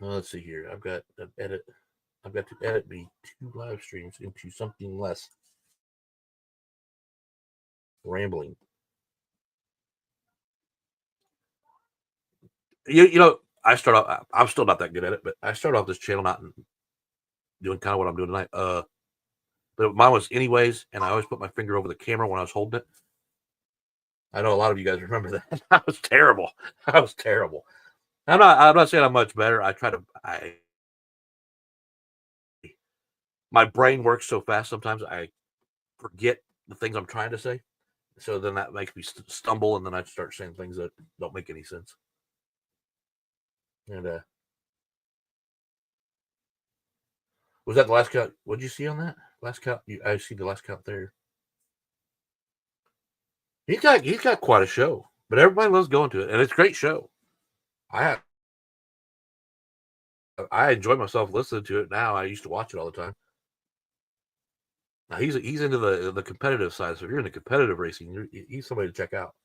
Well, let's see here. I've got to edit me 2 live streams into something less rambling. You know, I start off. I'm still not that good at it, but I started off this channel not doing kind of what I'm doing tonight. But mine was anyways, and I always put my finger over the camera when I was holding it. I know a lot of you guys remember that. I was terrible. I was terrible. I'm not saying I'm much better. My brain works so fast sometimes I forget the things I'm trying to say. So then that makes me stumble, and then I start saying things that don't make any sense. And was that the last count? What did you see on that last count? I see the last count there. He's got quite a show, but everybody loves going to it, and it's a great show. I I enjoy myself listening to it now. I used to watch it all the time. Now he's into the competitive side. So if you're into competitive racing, he's somebody to check out.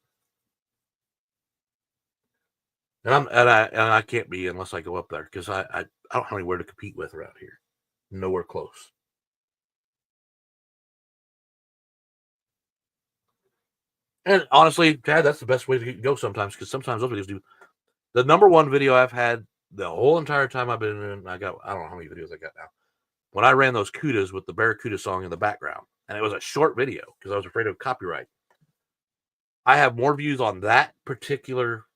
And I can't be unless I go up there because I don't have anywhere to compete with around here. Nowhere close. And honestly, Chad, that's the best way to go sometimes because sometimes those videos do. The number one video I've had the whole entire time I've been in, I don't know how many videos I got now. When I ran those Cudas with the Barracuda song in the background, and it was a short video because I was afraid of copyright. I have more views on that particular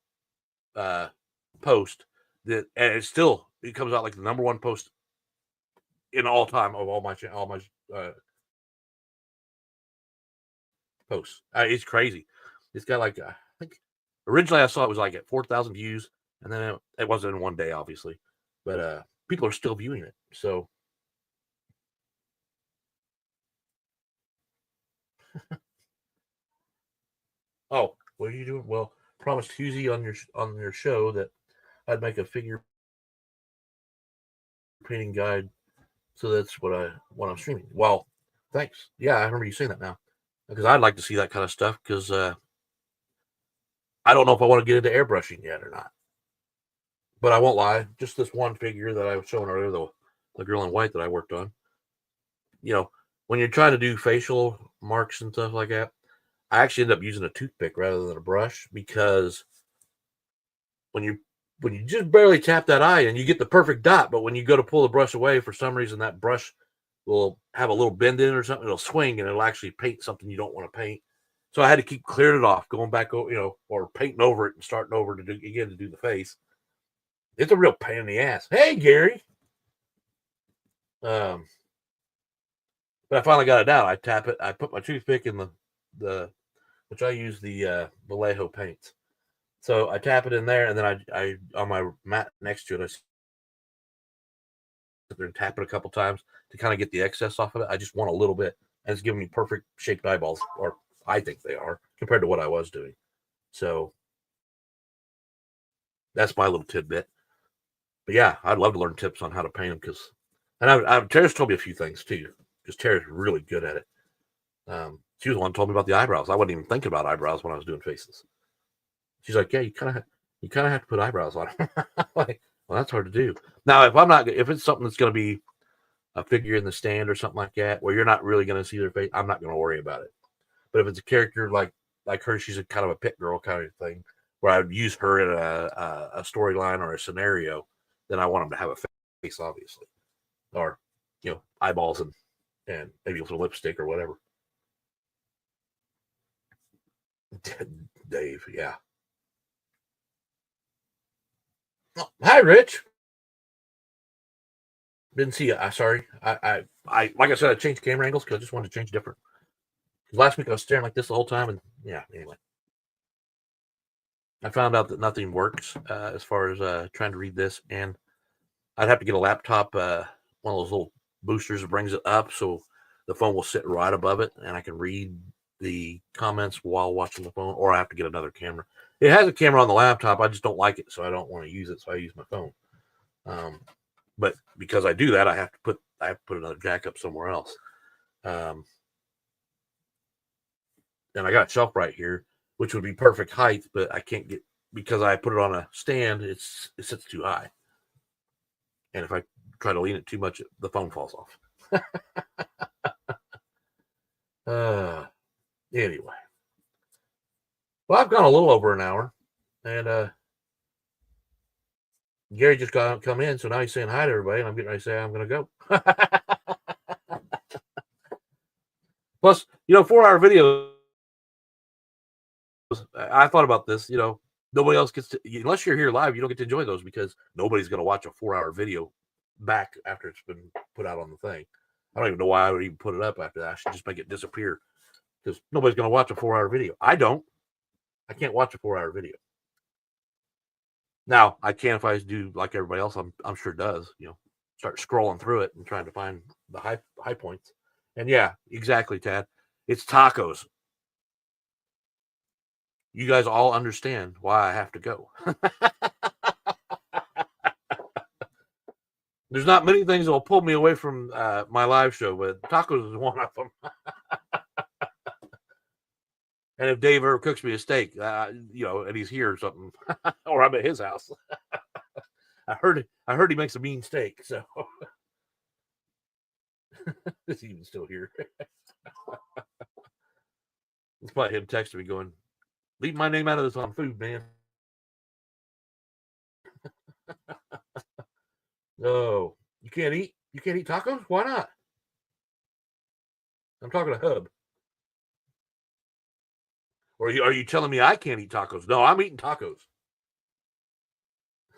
post and it comes out like the number one post in all time of all my posts. It's crazy. It's got like I think originally I saw it was like at 4,000 views, and then it wasn't in one day, obviously, but people are still viewing it. So oh, what are you doing? Well, promised Husey on your show that I'd make a figure painting guide. So that's what I'm streaming. Well, thanks. Yeah, I remember you saying that now because I'd like to see that kind of stuff because I don't know if I want to get into airbrushing yet or not. But I won't lie, just this one figure that I was showing earlier, the girl in white that I worked on. You know, when you're trying to do facial marks and stuff like that, I actually end up using a toothpick rather than a brush because when you just barely tap that eye and you get the perfect dot, but when you go to pull the brush away, for some reason that brush will have a little bend in it or something. It'll swing and it'll actually paint something you don't want to paint. So I had to keep clearing it off, going back, or painting over it and starting over to do the face. It's a real pain in the ass. Hey, Gary. But I finally got it out. I tap it. I put my toothpick in the which I use the Vallejo paints. So I tap it in there, and then I on my mat next to it, I sit there and tap it a couple times to kind of get the excess off of it. I just want a little bit, and it's giving me perfect shaped eyeballs, or I think they are compared to what I was doing. So that's my little tidbit. But yeah, I'd love to learn tips on how to paint them because, and Tara's told me a few things too because Tara's really good at it. She was the one who told me about the eyebrows. I wasn't even thinking about eyebrows when I was doing faces. She's like, yeah, you kind of have to put eyebrows on. Like, well, that's hard to do. Now, if it's something that's going to be a figure in the stand or something like that, where you're not really going to see their face, I'm not going to worry about it. But if it's a character like her, she's a kind of a pit girl kind of thing, where I would use her in a storyline or a scenario, then I want them to have a face, obviously, or eyeballs and maybe a little lipstick or whatever. Dave, yeah. Oh, hi, Rich. Didn't see you. Sorry. I like I said, I changed camera angles because I just wanted to change different. Last week I was staring like this the whole time, and yeah. Anyway, I found out that nothing works as far as trying to read this, and I'd have to get a laptop, one of those little boosters that brings it up, so the phone will sit right above it, and I can read the comments while watching the phone, or I have to get another camera. It has a camera on the laptop. I just don't like it, so I don't want to use it. So I use my phone. But because I do that, I have to put another jack up somewhere else. And I got a shelf right here, which would be perfect height, but I can't get because I put it on a stand. It sits too high, and if I try to lean it too much, the phone falls off. Anyway, well, I've gone a little over an hour, and Gary just come in, so now he's saying hi to everybody, and I'm getting ready to say I'm going to go. Plus, 4-hour videos. I thought about this. Nobody else gets to, unless you're here live, you don't get to enjoy those because nobody's going to watch a 4-hour video back after it's been put out on the thing. I don't even know why I would even put it up after that. I should just make it disappear because nobody's going to watch a 4-hour video. I can't watch a 4-hour video. Now I can if I do like everybody else. I'm sure does. Start scrolling through it and trying to find the high points. And yeah, exactly, Tad. It's tacos. You guys all understand why I have to go. There's not many things that will pull me away from my live show, but tacos is one of them. And if Dave ever cooks me a steak, and he's here or something, or I'm at his house, I heard he makes a mean steak. So is he even still here? It's probably him texting me going, "Leave my name out of this on food, man." No, you can't eat tacos. Why not? I'm talking to Hub. Or are you telling me I can't eat tacos? No, I'm eating tacos.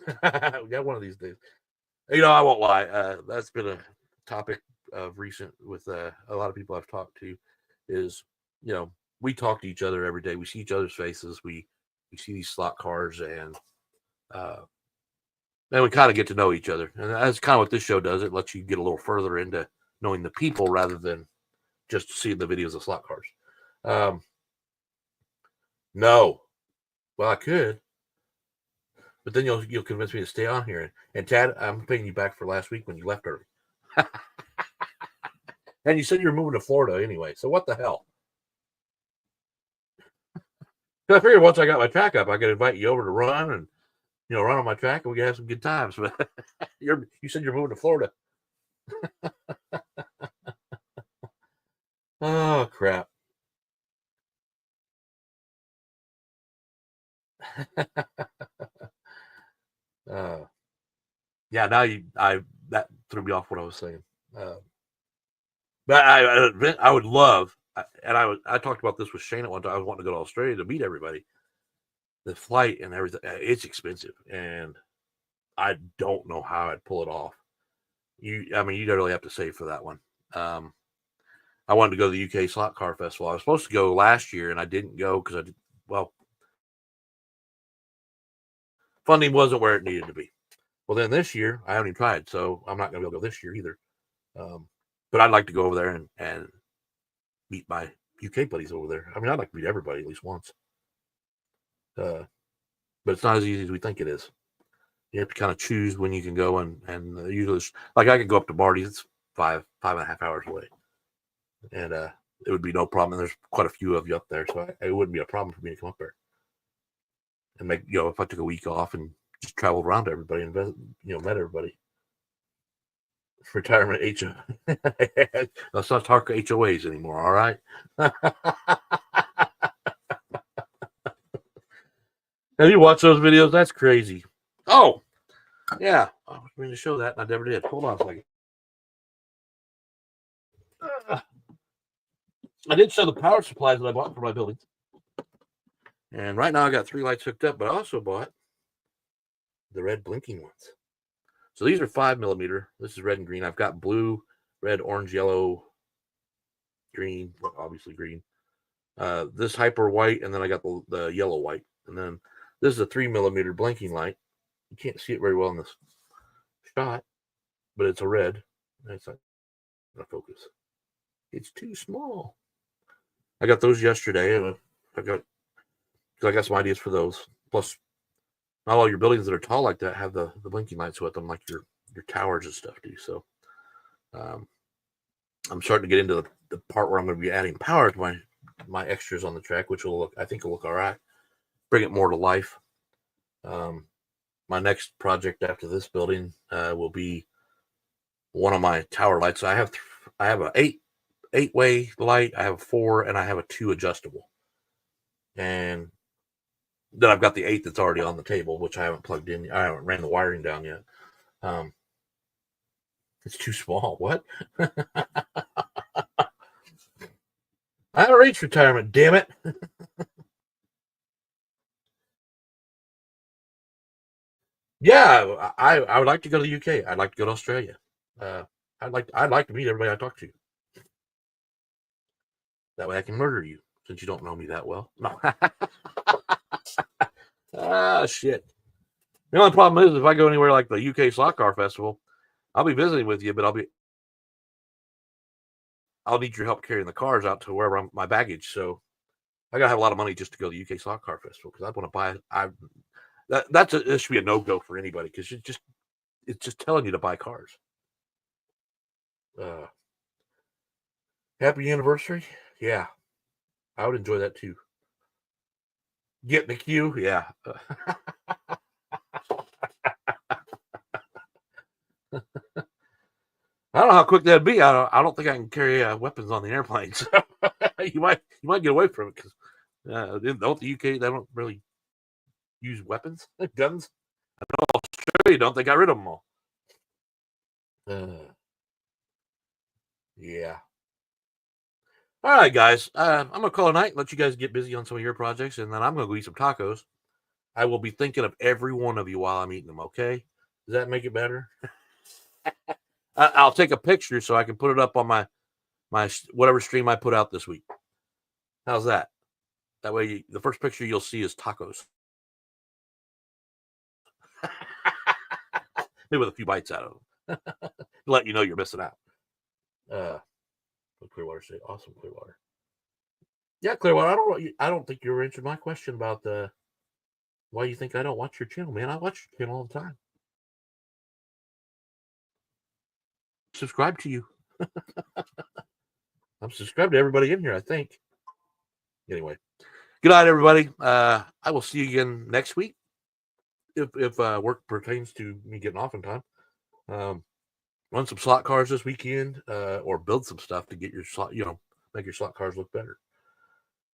We got one of these days. I won't lie. That's been a topic of recent with a lot of people I've talked to. Is we talk to each other every day. We see each other's faces. We see these slot cars, and we kind of get to know each other. And that's kind of what this show does. It lets you get a little further into knowing the people rather than just seeing the videos of slot cars. No, well, I could, but then you'll convince me to stay on here. And Tad, I'm paying you back for last week when you left early. And you said you were moving to Florida anyway. So what the hell? I figured once I got my track up, I could invite you over to run and run on my track, and we could have some good times. But you said you're moving to Florida. Oh crap! Yeah. Now that threw me off what I was saying. But I would love, and I talked about this with Shane at one time. I was wanting to go to Australia to meet everybody. The flight and everything, it's expensive, and I don't know how I'd pull it off. You really have to save for that one. I wanted to go to the UK Slot Car Festival. I was supposed to go last year, and I didn't go because funding wasn't where it needed to be. Well, then this year, I haven't even tried, so I'm not going to be able to go this year either. But I'd like to go over there and meet my UK buddies over there. I'd like to meet everybody at least once. But it's not as easy as we think it is. You have to kind of choose when you can go, and usually, like I could go up to Marty's. It's 5.5 hours away, and it would be no problem. And there's quite a few of you up there, so it wouldn't be a problem for me to come up there and make if I took a week off and just traveled around to everybody and met everybody. Retirement HO. Let's not talk HOAs anymore. All right. Have you watched those videos? That's crazy. Oh, yeah. I was going to show that, and I never did. Hold on a second. I did show the power supplies that I bought for my buildings. And right now I got 3 lights hooked up, but I also bought the red blinking ones. So these are 5mm. This is red and green. I've got blue, red, orange, yellow, green, obviously green. This hyper white, and then I got the yellow white. And then this is a 3mm blinking light. You can't see it very well in this shot, but it's a red. It's not going to focus. It's too small. I got those yesterday, and I got some ideas for those. Plus, not all your buildings that are tall like that have the blinking lights with them, like your towers and stuff do. So, I'm starting to get into the part where I'm going to be adding power to my extras on the track, which I think will look all right. Bring it more to life. My next project after this building will be one of my tower lights. So I have a 8-way light. I have a 4, and I have a 2 adjustable. And Then I've got the 8 that's already on the table, which I haven't plugged in. I haven't ran the wiring down yet. It's too small. What? I haven't reached retirement, damn it. Yeah, I would like to go to the UK. I'd like to go to Australia. I'd like to meet everybody I talk to. That way I can murder you, since you don't know me that well. No. Shit. The only problem is if I go anywhere like the UK Slot Car Festival, I'll be visiting with you, but I'll need your help carrying the cars out to wherever my baggage. So I gotta have a lot of money just to go to the UK Slot Car Festival because I want to buy. That should be a no go for anybody because it's just telling you to buy cars. Happy anniversary, yeah, I would enjoy that too. Get in the queue, yeah. I don't know how quick that'd be. I don't think I can carry weapons on the airplane. So you might get away from it because don't the UK they don't really use weapons, guns. I know Australia don't. They got rid of them all. Yeah. All right, guys. I'm gonna call it a night. Let you guys get busy on some of your projects, and then I'm gonna go eat some tacos. I will be thinking of every one of you while I'm eating them. Okay? Does that make it better? I'll take a picture so I can put it up on my whatever stream I put out this week. How's that? That way, the first picture you'll see is tacos. Maybe with a few bites out of them. To let you know you're missing out. Clearwater State, awesome Clearwater. Yeah, Clearwater. I don't think you were answering my question about why you think I don't watch your channel, man. I watch your channel all the time. Subscribe to you. I'm subscribed to everybody in here, I think. Anyway, good night, everybody. I will see you again next week if work pertains to me getting off in time. Run some slot cars this weekend, or build some stuff to get your slot, make your slot cars look better.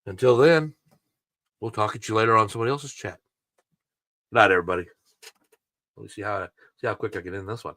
Until then, we'll talk at you later on somebody else's chat. Good night, everybody. Let me see how quick I can end this one.